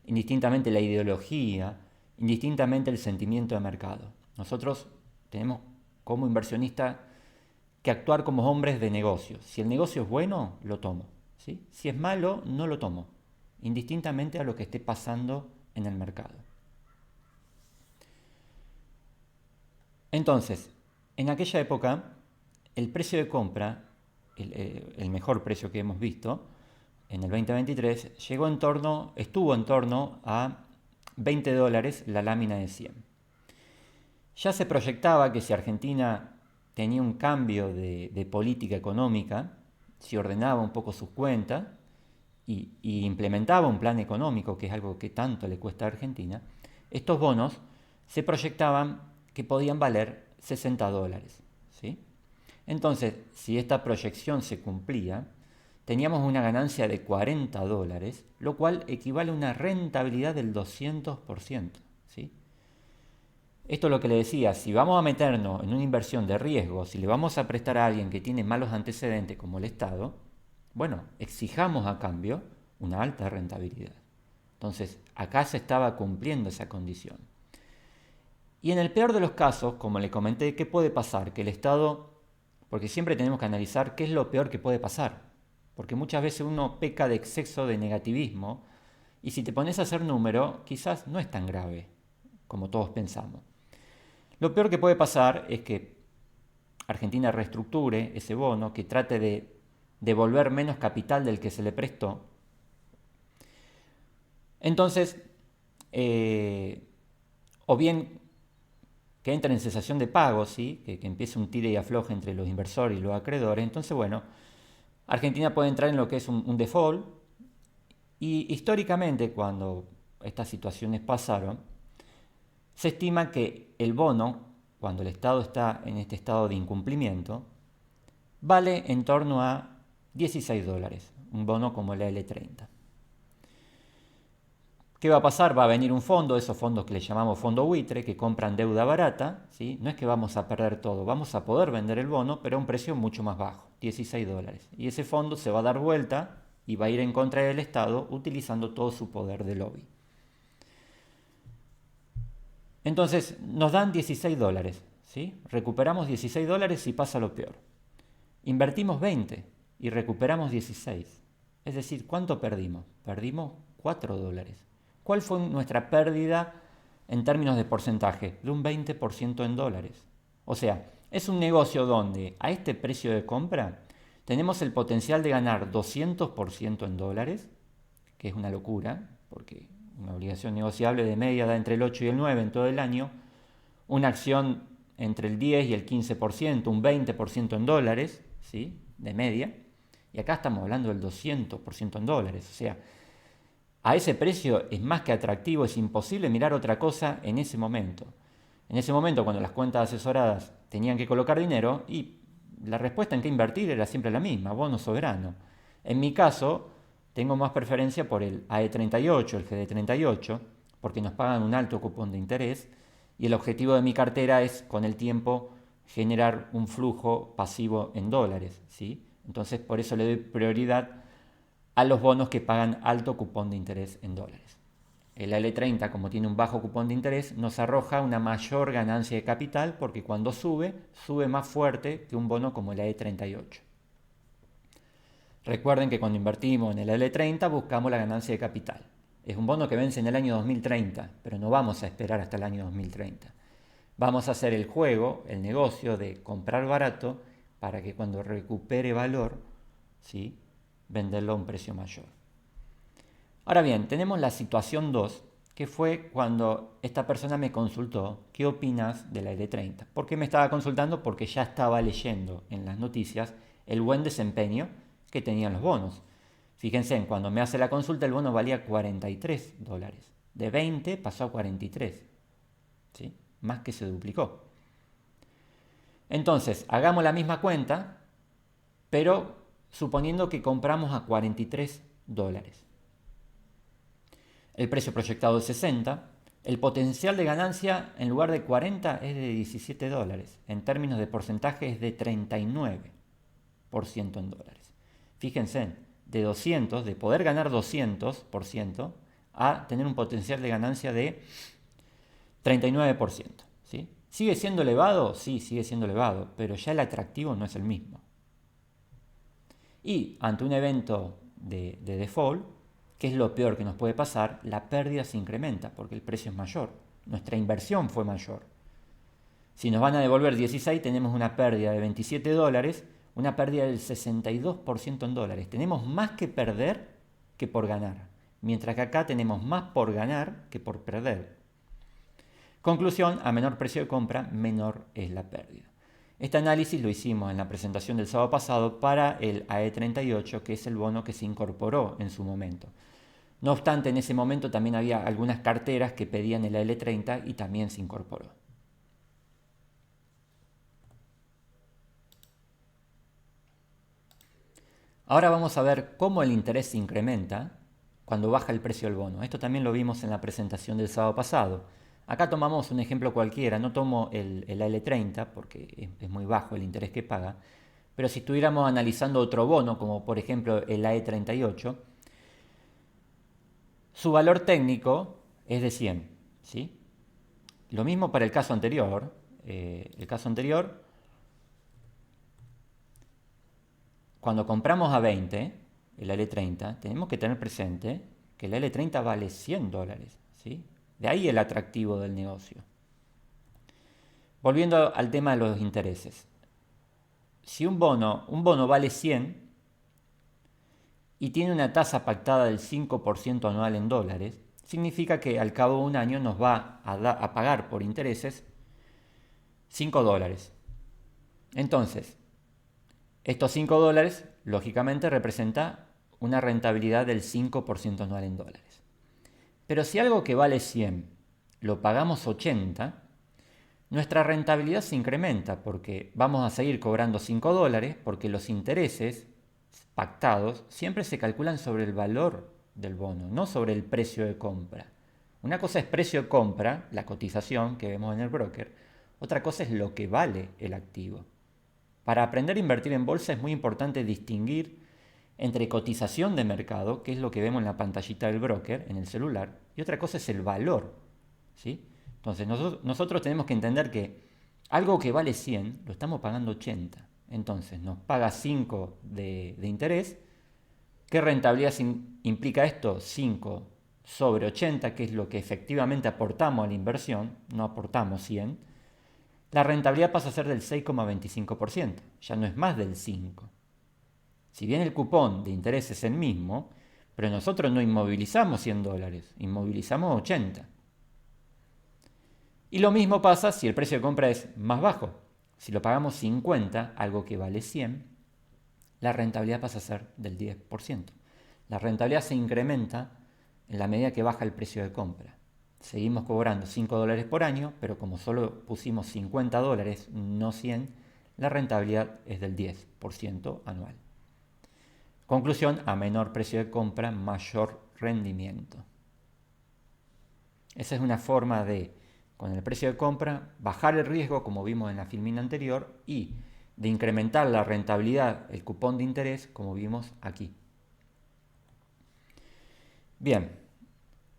indistintamente la ideología, indistintamente el sentimiento de mercado. Nosotros tenemos como inversionista que actuar como hombres de negocios. Si el negocio es bueno, lo tomo, ¿sí? Si es malo, no lo tomo, indistintamente a lo que esté pasando en el mercado. Entonces, en aquella época, el precio de compra, el mejor precio que hemos visto, en el 2023, estuvo en torno a $20 la lámina de 100. Ya se proyectaba que si Argentina tenía un cambio de política económica, si ordenaba un poco sus cuentas y implementaba un plan económico, que es algo que tanto le cuesta a Argentina, estos bonos se proyectaban que podían valer $60, ¿sí? Entonces, si esta proyección se cumplía, teníamos una ganancia de $40, lo cual equivale a una rentabilidad del 200%, ¿sí? Esto es lo que le decía, si vamos a meternos en una inversión de riesgo, si le vamos a prestar a alguien que tiene malos antecedentes como el Estado, bueno, exijamos a cambio una alta rentabilidad. Entonces, acá se estaba cumpliendo esa condición. Y en el peor de los casos, como le comenté, ¿qué puede pasar? Que el Estado, porque siempre tenemos que analizar qué es lo peor que puede pasar, porque muchas veces uno peca de exceso de negativismo y si te pones a hacer número, quizás no es tan grave como todos pensamos. Lo peor que puede pasar es que Argentina reestructure ese bono, que trate de devolver menos capital del que se le prestó. Entonces, o bien que entre en cesación de pago, ¿sí? que empiece un tire y afloje entre los inversores y los acreedores. Entonces, bueno, Argentina puede entrar en lo que es un default y históricamente cuando estas situaciones pasaron, se estima que el bono, cuando el Estado está en este estado de incumplimiento, vale en torno a $16, un bono como la L30. ¿Qué va a pasar? Va a venir un fondo, esos fondos que le llamamos fondo buitre, que compran deuda barata, ¿sí? No es que vamos a perder todo, vamos a poder vender el bono, pero a un precio mucho más bajo, $16. Y ese fondo se va a dar vuelta y va a ir en contra del Estado utilizando todo su poder de lobby. Entonces nos dan $16, ¿sí? Recuperamos $16 y pasa lo peor. Invertimos 20 y recuperamos 16. Es decir, ¿cuánto perdimos? Perdimos $4. ¿Cuál fue nuestra pérdida en términos de porcentaje, de un 20% en dólares. O sea, es un negocio donde a este precio de compra tenemos el potencial de ganar 200% en dólares, que es una locura, porque una obligación negociable de media da entre el 8 y el 9 en todo el año, una acción entre el 10 y el 15%, un 20% en dólares, ¿sí? De media, y acá estamos hablando del 200% en dólares, o sea, a ese precio es más que atractivo, es imposible mirar otra cosa en ese momento. En ese momento, cuando las cuentas asesoradas tenían que colocar dinero, y la respuesta en qué invertir era siempre la misma, bono soberano. En mi caso, tengo más preferencia por el AE38, el GD38, porque nos pagan un alto cupón de interés, y el objetivo de mi cartera es, con el tiempo, generar un flujo pasivo en dólares, ¿sí? Entonces, por eso le doy prioridad a los bonos que pagan alto cupón de interés en dólares. El L30, como tiene un bajo cupón de interés, nos arroja una mayor ganancia de capital porque cuando sube, sube más fuerte que un bono como el E38. Recuerden que cuando invertimos en el L30 buscamos la ganancia de capital. Es un bono que vence en el año 2030, pero no vamos a esperar hasta el año 2030. Vamos a hacer el juego, el negocio de comprar barato para que cuando recupere valor, ¿sí?, venderlo a un precio mayor. Ahora bien, tenemos la situación 2, que fue cuando esta persona me consultó, ¿qué opinas de la L30? ¿Por qué me estaba consultando? Porque ya estaba leyendo en las noticias el buen desempeño que tenían los bonos. Fíjense, cuando me hace la consulta el bono valía $43. De 20 pasó a 43. ¿Sí? Más que se duplicó. Entonces, hagamos la misma cuenta, pero suponiendo que compramos a $43. El precio proyectado es 60. El potencial de ganancia en lugar de 40 es de $17. En términos de porcentaje es de 39% en dólares. Fíjense, de 200, de poder ganar 200% a tener un potencial de ganancia de 39%. ¿Sí? ¿Sigue siendo elevado? Sí, sigue siendo elevado, pero ya el atractivo no es el mismo. Y ante un evento de default, ¿qué es lo peor que nos puede pasar? La pérdida se incrementa porque el precio es mayor. Nuestra inversión fue mayor. Si nos van a devolver 16, tenemos una pérdida de $27, una pérdida del 62% en dólares. Tenemos más que perder que por ganar, mientras que acá tenemos más por ganar que por perder. Conclusión, a menor precio de compra, menor es la pérdida. Este análisis lo hicimos en la presentación del sábado pasado para el AE38, que es el bono que se incorporó en su momento. No obstante, en ese momento también había algunas carteras que pedían el AL30 y también se incorporó. Ahora vamos a ver cómo el interés se incrementa cuando baja el precio del bono. Esto también lo vimos en la presentación del sábado pasado. Acá tomamos un ejemplo cualquiera, no tomo el AL30 porque es muy bajo el interés que paga, pero si estuviéramos analizando otro bono, como por ejemplo el AE38, su valor técnico es de 100, ¿sí? Lo mismo para el caso anterior. Cuando compramos a 20, el L30, tenemos que tener presente que el L30 vale $100, ¿sí? De ahí el atractivo del negocio. Volviendo al tema de los intereses. Si un bono vale 100 y tiene una tasa pactada del 5% anual en dólares, significa que al cabo de un año nos va a pagar por intereses $5. Entonces, estos $5, lógicamente, representa una rentabilidad del 5% anual en dólares. Pero si algo que vale 100 lo pagamos 80, nuestra rentabilidad se incrementa porque vamos a seguir cobrando $5 porque los intereses pactados siempre se calculan sobre el valor del bono, no sobre el precio de compra. Una cosa es precio de compra, la cotización que vemos en el broker, otra cosa es lo que vale el activo. Para aprender a invertir en bolsa es muy importante distinguir entre cotización de mercado, que es lo que vemos en la pantallita del broker, en el celular, y otra cosa es el valor, ¿sí? Entonces nosotros tenemos que entender que algo que vale 100 lo estamos pagando 80. Entonces nos paga 5 de interés. ¿Qué rentabilidad implica esto? 5 sobre 80, que es lo que efectivamente aportamos a la inversión, no aportamos 100, la rentabilidad pasa a ser del 6,25%, ya no es más del 5%. Si bien el cupón de interés es el mismo, pero nosotros no inmovilizamos $100, inmovilizamos 80. Y lo mismo pasa si el precio de compra es más bajo. Si lo pagamos 50, algo que vale 100, la rentabilidad pasa a ser del 10%. La rentabilidad se incrementa en la medida que baja el precio de compra. Seguimos cobrando $5 por año, pero como solo pusimos $50, no 100, la rentabilidad es del 10% anual. Conclusión, a menor precio de compra, mayor rendimiento. Esa es una forma de, con el precio de compra, bajar el riesgo, como vimos en la filmina anterior, y de incrementar la rentabilidad, el cupón de interés, como vimos aquí. Bien,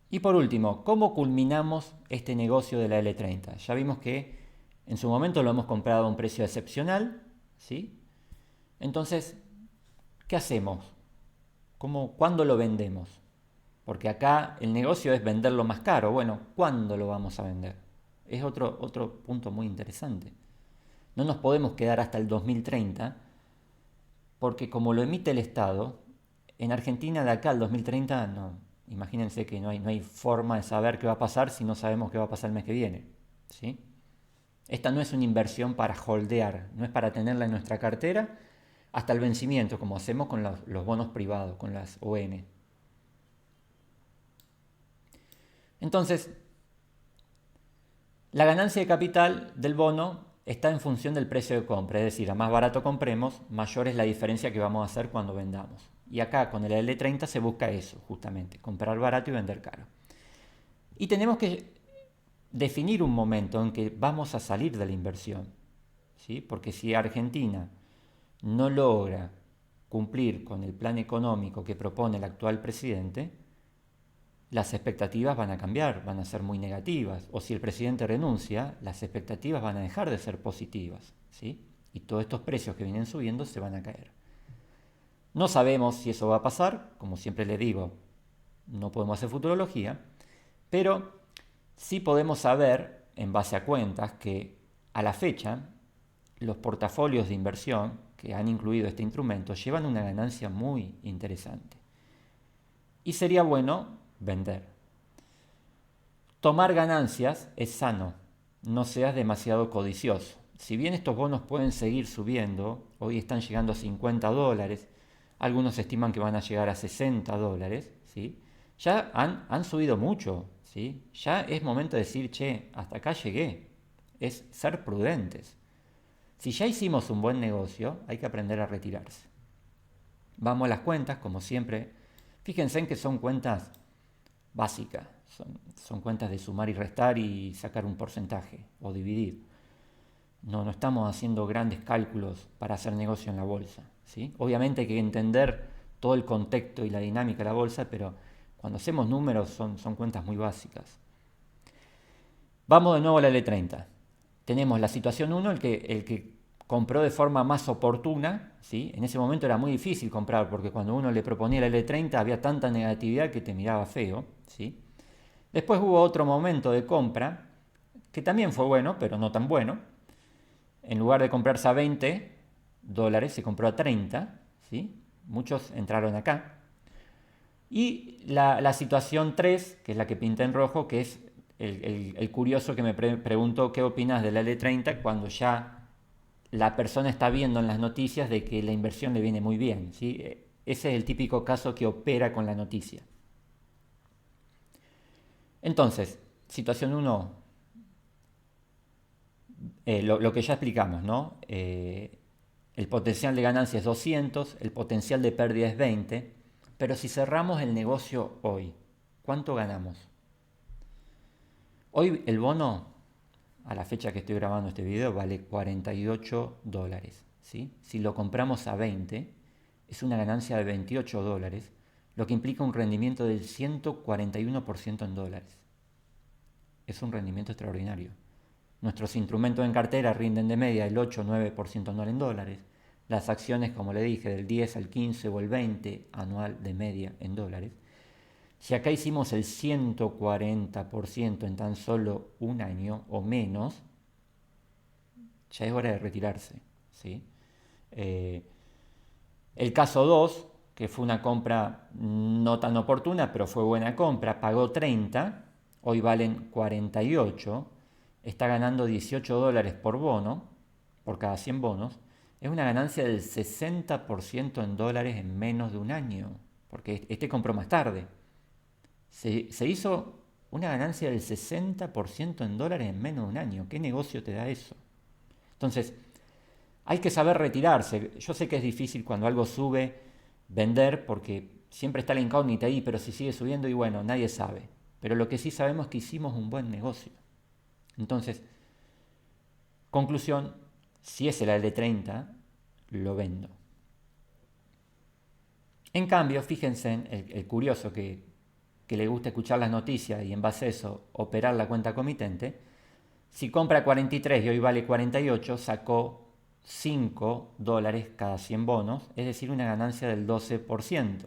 y por último, ¿cómo culminamos este negocio de la L30? Ya vimos que en su momento lo hemos comprado a un precio excepcional, ¿sí? Entonces, ¿qué hacemos? ¿Cuándo lo vendemos? Porque acá el negocio es venderlo más caro. Bueno, ¿cuándo lo vamos a vender? Es otro punto muy interesante. No nos podemos quedar hasta el 2030, porque como lo emite el Estado, en Argentina de acá al 2030, no, imagínense que no hay forma de saber qué va a pasar si no sabemos qué va a pasar el mes que viene, ¿sí? Esta no es una inversión para holdear, no es para tenerla en nuestra cartera hasta el vencimiento, como hacemos con los bonos privados, con las ON. Entonces, la ganancia de capital del bono está en función del precio de compra, es decir, a más barato compremos, mayor es la diferencia que vamos a hacer cuando vendamos. Y acá con el L30 se busca eso, justamente, comprar barato y vender caro. Y tenemos que definir un momento en que vamos a salir de la inversión, ¿sí? Porque si Argentina no logra cumplir con el plan económico que propone el actual presidente, las expectativas van a cambiar, van a ser muy negativas. O si el presidente renuncia, las expectativas van a dejar de ser positivas, ¿sí? Y todos estos precios que vienen subiendo se van a caer. No sabemos si eso va a pasar, como siempre le digo, no podemos hacer futurología, pero sí podemos saber, en base a cuentas, que a la fecha los portafolios de inversión que han incluido este instrumento llevan una ganancia muy interesante. Y sería bueno vender. Tomar ganancias es sano, no seas demasiado codicioso. Si bien estos bonos pueden seguir subiendo, hoy están llegando a $50, algunos estiman que van a llegar a $60, ¿sí? Ya han subido mucho, ¿sí? Ya es momento de decir, che, hasta acá llegué. Es ser prudentes. Si ya hicimos un buen negocio, hay que aprender a retirarse. Vamos a las cuentas, como siempre. Fíjense en que son cuentas básicas, son cuentas de sumar y restar y sacar un porcentaje o dividir. No estamos haciendo grandes cálculos para hacer negocio en la bolsa, ¿sí? Obviamente hay que entender todo el contexto y la dinámica de la bolsa, pero cuando hacemos números son cuentas muy básicas. Vamos de nuevo a la L30. Tenemos la situación 1, el que compró de forma más oportuna, ¿sí? En ese momento era muy difícil comprar porque cuando uno le proponía la L30 había tanta negatividad que te miraba feo, ¿sí? Después hubo otro momento de compra que también fue bueno, pero no tan bueno. En lugar de comprarse a $20, se compró a 30, ¿sí? Muchos entraron acá. Y la situación 3, que es la que pinta en rojo, que es el curioso que me preguntó qué opinas de la L30 cuando ya la persona está viendo en las noticias de que la inversión le viene muy bien, ¿sí? Ese es el típico caso que opera con la noticia. Entonces, situación 1, lo que ya explicamos, ¿no? El potencial de ganancia es 200, el potencial de pérdida es 20, pero si cerramos el negocio hoy, ¿cuánto ganamos? Hoy el bono, a la fecha que estoy grabando este video, vale $48, ¿sí? Si lo compramos a 20, es una ganancia de $28, lo que implica un rendimiento del 141% en dólares. Es un rendimiento extraordinario. Nuestros instrumentos en cartera rinden de media el 8 o 9% anual en dólares. Las acciones, como le dije, del 10 al 15 o el 20 anual de media en dólares. Si acá hicimos el 140% en tan solo un año o menos, ya es hora de retirarse, ¿sí? Eh, el caso 2, que fue una compra no tan oportuna, pero fue buena compra, pagó 30, hoy valen 48, está ganando $18 por bono, por cada 100 bonos, es una ganancia del 60% en dólares en menos de un año, porque este compró más tarde. Se hizo una ganancia del 60% en dólares en menos de un año. ¿Qué negocio te da eso? Entonces, hay que saber retirarse. Yo sé que es difícil cuando algo sube vender porque siempre está la incógnita ahí, pero si sigue subiendo y bueno, nadie sabe. Pero lo que sí sabemos es que hicimos un buen negocio. Entonces, conclusión, si es el AL30, lo vendo. En cambio, fíjense en el curioso que le gusta escuchar las noticias y en base a eso operar la cuenta comitente, si compra 43 y hoy vale 48, sacó $5 cada 100 bonos, es decir, una ganancia del 12%.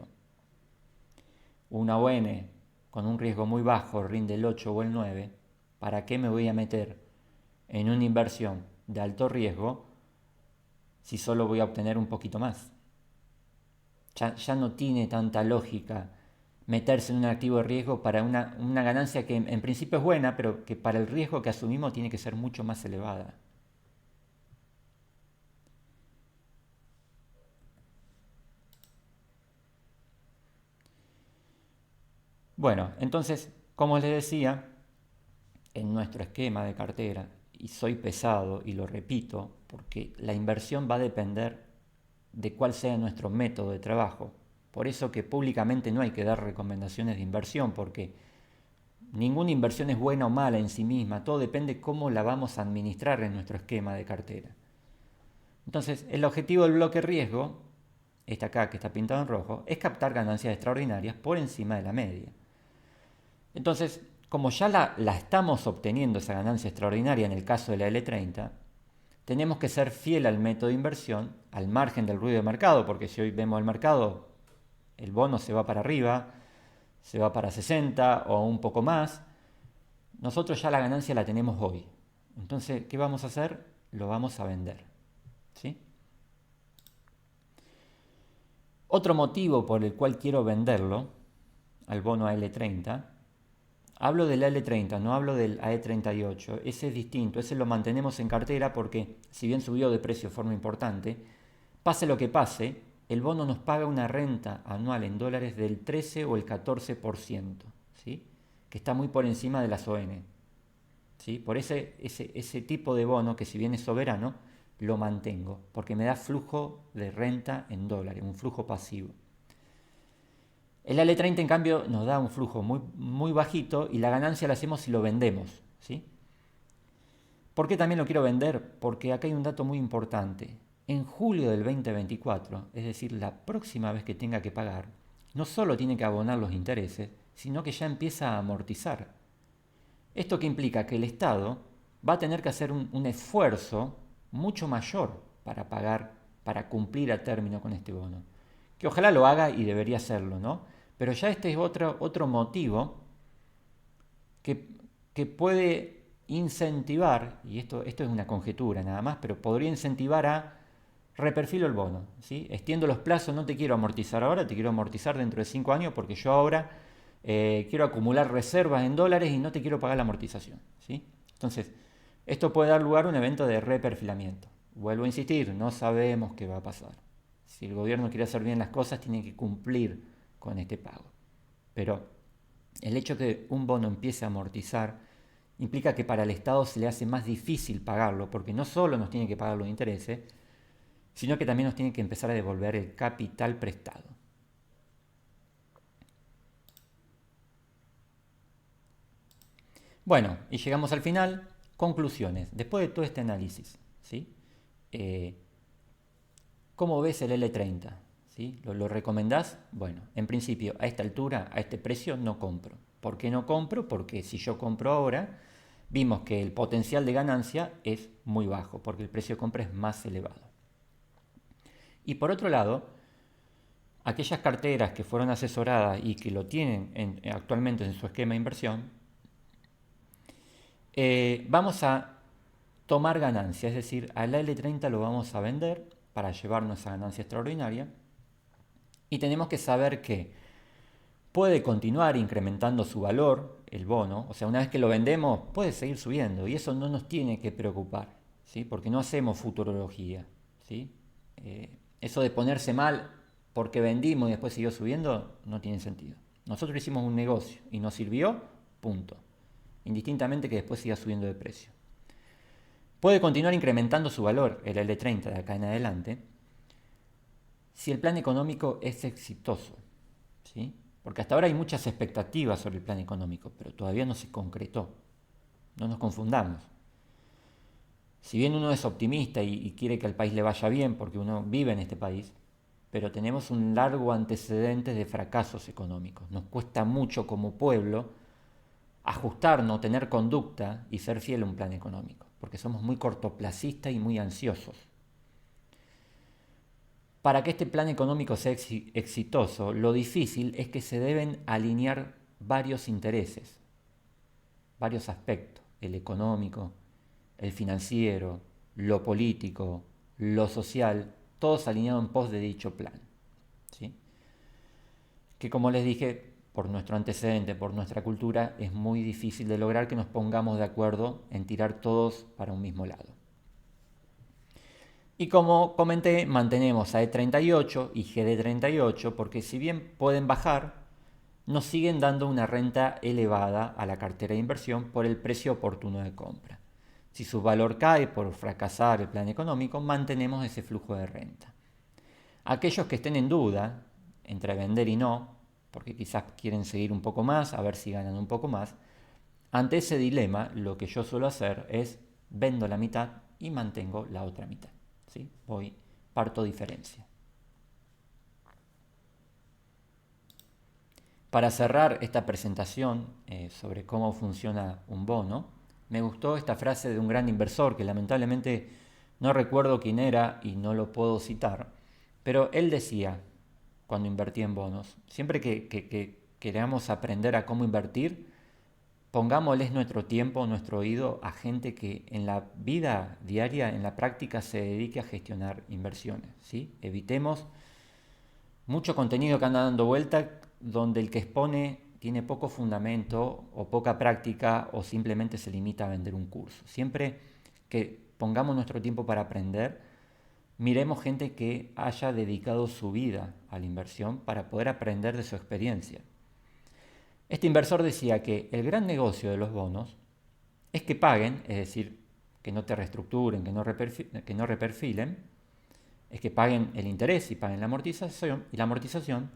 Una ON con un riesgo muy bajo rinde el 8 o el 9, ¿para qué me voy a meter en una inversión de alto riesgo si solo voy a obtener un poquito más? Ya no tiene tanta lógica meterse en un activo de riesgo para una ganancia que en principio es buena, pero que para el riesgo que asumimos tiene que ser mucho más elevada. Bueno, entonces, como les decía, en nuestro esquema de cartera, y soy pesado y lo repito, porque la inversión va a depender de cuál sea nuestro método de trabajo. Por eso que públicamente no hay que dar recomendaciones de inversión, porque ninguna inversión es buena o mala en sí misma, todo depende cómo la vamos a administrar en nuestro esquema de cartera. Entonces, el objetivo del bloque riesgo, este acá que está pintado en rojo, es captar ganancias extraordinarias por encima de la media. Entonces, como ya la estamos obteniendo esa ganancia extraordinaria en el caso de la L30, tenemos que ser fiel al método de inversión, al margen del ruido de mercado, porque si hoy vemos el mercado, el bono se va para arriba, se va para 60 o un poco más, nosotros ya la ganancia la tenemos hoy. Entonces, ¿qué vamos a hacer? Lo vamos a vender. ¿Sí? Otro motivo por el cual quiero venderlo, al bono AL30, hablo del AL30, no hablo del AE38, ese es distinto, ese lo mantenemos en cartera porque si bien subió de precio de forma importante, pase lo que pase, el bono nos paga una renta anual en dólares del 13 o el 14%, ¿sí? Que está muy por encima de las ON. ¿Sí? Por ese tipo de bono, que si bien es soberano, lo mantengo, porque me da flujo de renta en dólares, un flujo pasivo. El AL30 en cambio nos da un flujo muy, muy bajito y la ganancia la hacemos si lo vendemos. ¿Sí? ¿Por qué también lo quiero vender? Porque acá hay un dato muy importante. En julio del 2024, es decir, la próxima vez que tenga que pagar, no solo tiene que abonar los intereses, sino que ya empieza a amortizar. Esto que implica que el Estado va a tener que hacer un esfuerzo mucho mayor para pagar, para cumplir a término con este bono. Que ojalá lo haga y debería hacerlo, ¿no? Pero ya este es otro motivo que, que puede incentivar, y esto es una conjetura nada más, pero podría incentivar a reperfilo el bono, ¿sí? Extiendo los plazos, no te quiero amortizar ahora, te quiero amortizar dentro de 5 años porque yo ahora quiero acumular reservas en dólares y no te quiero pagar la amortización, ¿sí? Entonces, esto puede dar lugar a un evento de reperfilamiento. Vuelvo a insistir, no sabemos qué va a pasar. Si el gobierno quiere hacer bien las cosas, tiene que cumplir con este pago. Pero el hecho de que un bono empiece a amortizar implica que para el Estado se le hace más difícil pagarlo, porque no solo nos tiene que pagar los intereses, sino que también nos tiene que empezar a devolver el capital prestado. Bueno, y llegamos al final. Conclusiones. Después de todo este análisis, ¿sí? Eh, ¿Cómo ves el L30? ¿Sí? ¿Lo recomendás? Bueno, en principio, a esta altura, a este precio, no compro. ¿Por qué no compro? Porque si yo compro ahora, vimos que el potencial de ganancia es muy bajo, porque el precio de compra es más elevado. Y por otro lado, aquellas carteras que fueron asesoradas y que lo tienen actualmente en su esquema de inversión, vamos a tomar ganancia, es decir, al L30 lo vamos a vender para llevarnos esa ganancia extraordinaria y tenemos que saber que puede continuar incrementando su valor, el bono, o sea, una vez que lo vendemos puede seguir subiendo y eso no nos tiene que preocupar, ¿sí? Porque no hacemos futurología, ¿sí? Eso de ponerse mal porque vendimos y después siguió subiendo no tiene sentido. Nosotros hicimos un negocio y nos sirvió, punto. Indistintamente que después siga subiendo de precio. Puede continuar incrementando su valor, el L30 de acá en adelante, si el plan económico es exitoso, ¿sí? Porque hasta ahora hay muchas expectativas sobre el plan económico, pero todavía no se concretó. No nos confundamos. Si bien uno es optimista y quiere que al país le vaya bien, porque uno vive en este país, pero tenemos un largo antecedente de fracasos económicos. Nos cuesta mucho como pueblo ajustarnos, tener conducta y ser fiel a un plan económico, porque somos muy cortoplacistas y muy ansiosos. Para que este plan económico sea exitoso, lo difícil es que se deben alinear varios intereses, varios aspectos, el económico, el financiero, lo político, lo social, todos alineados en pos de dicho plan, ¿sí? Que como les dije, por nuestro antecedente, por nuestra cultura, es muy difícil de lograr que nos pongamos de acuerdo en tirar todos para un mismo lado. Y como comenté, mantenemos a E38 y GD38 porque si bien pueden bajar, nos siguen dando una renta elevada a la cartera de inversión por el precio oportuno de compra. Si su valor cae por fracasar el plan económico, mantenemos ese flujo de renta. Aquellos que estén en duda entre vender y no, porque quizás quieren seguir un poco más, a ver si ganan un poco más, ante ese dilema lo que yo suelo hacer es vendo la mitad y mantengo la otra mitad, ¿sí? Parto diferencia. Para cerrar esta presentación sobre cómo funciona un bono, me gustó esta frase de un gran inversor que lamentablemente no recuerdo quién era y no lo puedo citar, pero él decía, cuando invertía en bonos, siempre que queramos aprender a cómo invertir, pongámosles nuestro tiempo, nuestro oído a gente que en la vida diaria, en la práctica, se dedique a gestionar inversiones, ¿sí? Evitemos mucho contenido que anda dando vuelta donde el que expone tiene poco fundamento o poca práctica o simplemente se limita a vender un curso. Siempre que pongamos nuestro tiempo para aprender, miremos gente que haya dedicado su vida a la inversión para poder aprender de su experiencia. Este inversor decía que el gran negocio de los bonos es que paguen, es decir, que no te reestructuren, que no reperfilen, es que paguen el interés y paguen la amortización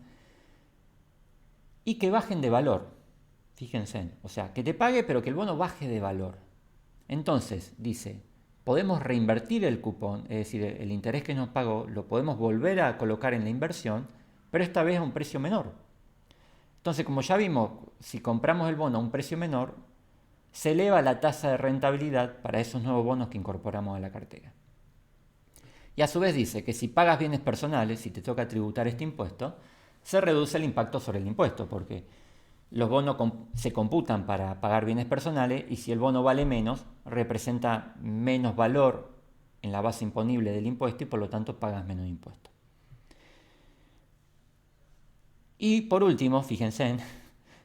y que bajen de valor. Fíjense, o sea, que te pague pero que el bono baje de valor. Entonces, dice, podemos reinvertir el cupón, es decir, el interés que nos pagó, lo podemos volver a colocar en la inversión, pero esta vez a un precio menor. Entonces, como ya vimos, si compramos el bono a un precio menor, se eleva la tasa de rentabilidad para esos nuevos bonos que incorporamos a la cartera. Y a su vez dice que si pagas bienes personales, si te toca tributar este impuesto, se reduce el impacto sobre el impuesto, porque los bonos se computan para pagar bienes personales y si el bono vale menos, representa menos valor en la base imponible del impuesto y por lo tanto pagas menos impuesto. Y por último, fíjense,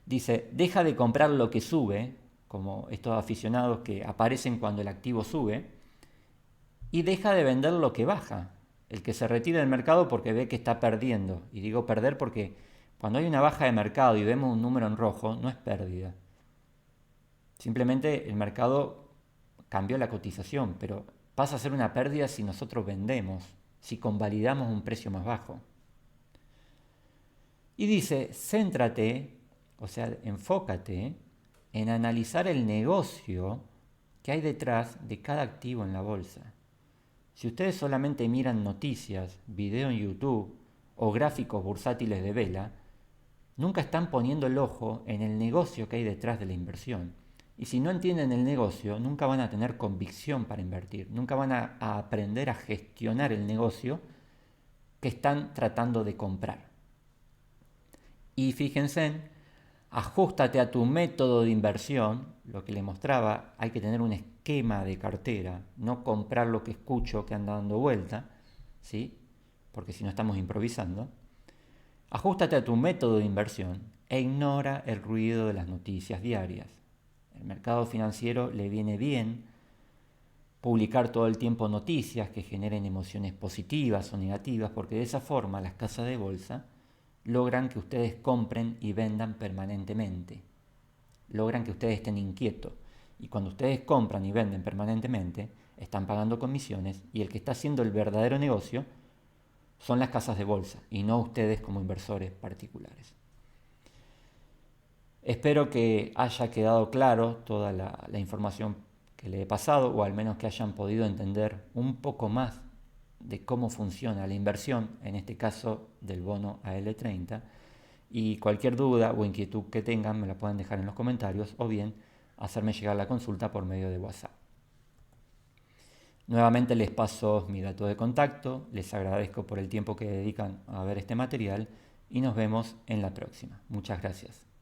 dice, deja de comprar lo que sube, como estos aficionados que aparecen cuando el activo sube, y deja de vender lo que baja, el que se retira del mercado porque ve que está perdiendo. Y digo perder porque cuando hay una baja de mercado y vemos un número en rojo, no es pérdida. Simplemente el mercado cambió la cotización, pero pasa a ser una pérdida si nosotros vendemos, si convalidamos un precio más bajo. Y dice, céntrate, o sea, enfócate en analizar el negocio que hay detrás de cada activo en la bolsa. Si ustedes solamente miran noticias, video en YouTube o gráficos bursátiles de vela, nunca están poniendo el ojo en el negocio que hay detrás de la inversión. Y si no entienden el negocio, nunca van a tener convicción para invertir, nunca van a aprender a gestionar el negocio que están tratando de comprar. Y fíjense, ajustate a tu método de inversión, lo que les mostraba, hay que tener un esquema de cartera, no comprar lo que escucho que anda dando vuelta, ¿sí? Porque si no estamos improvisando. Ajústate a tu método de inversión e ignora el ruido de las noticias diarias. El mercado financiero le viene bien publicar todo el tiempo noticias que generen emociones positivas o negativas, porque de esa forma las casas de bolsa logran que ustedes compren y vendan permanentemente. Logran que ustedes estén inquietos. Y cuando ustedes compran y venden permanentemente, están pagando comisiones y el que está haciendo el verdadero negocio son las casas de bolsa y no ustedes como inversores particulares. Espero que haya quedado claro toda la información que le he pasado, o al menos que hayan podido entender un poco más de cómo funciona la inversión, en este caso del bono AL30. Y cualquier duda o inquietud que tengan me la pueden dejar en los comentarios o bien hacerme llegar la consulta por medio de WhatsApp. Nuevamente les paso mi dato de contacto, les agradezco por el tiempo que dedican a ver este material y nos vemos en la próxima. Muchas gracias.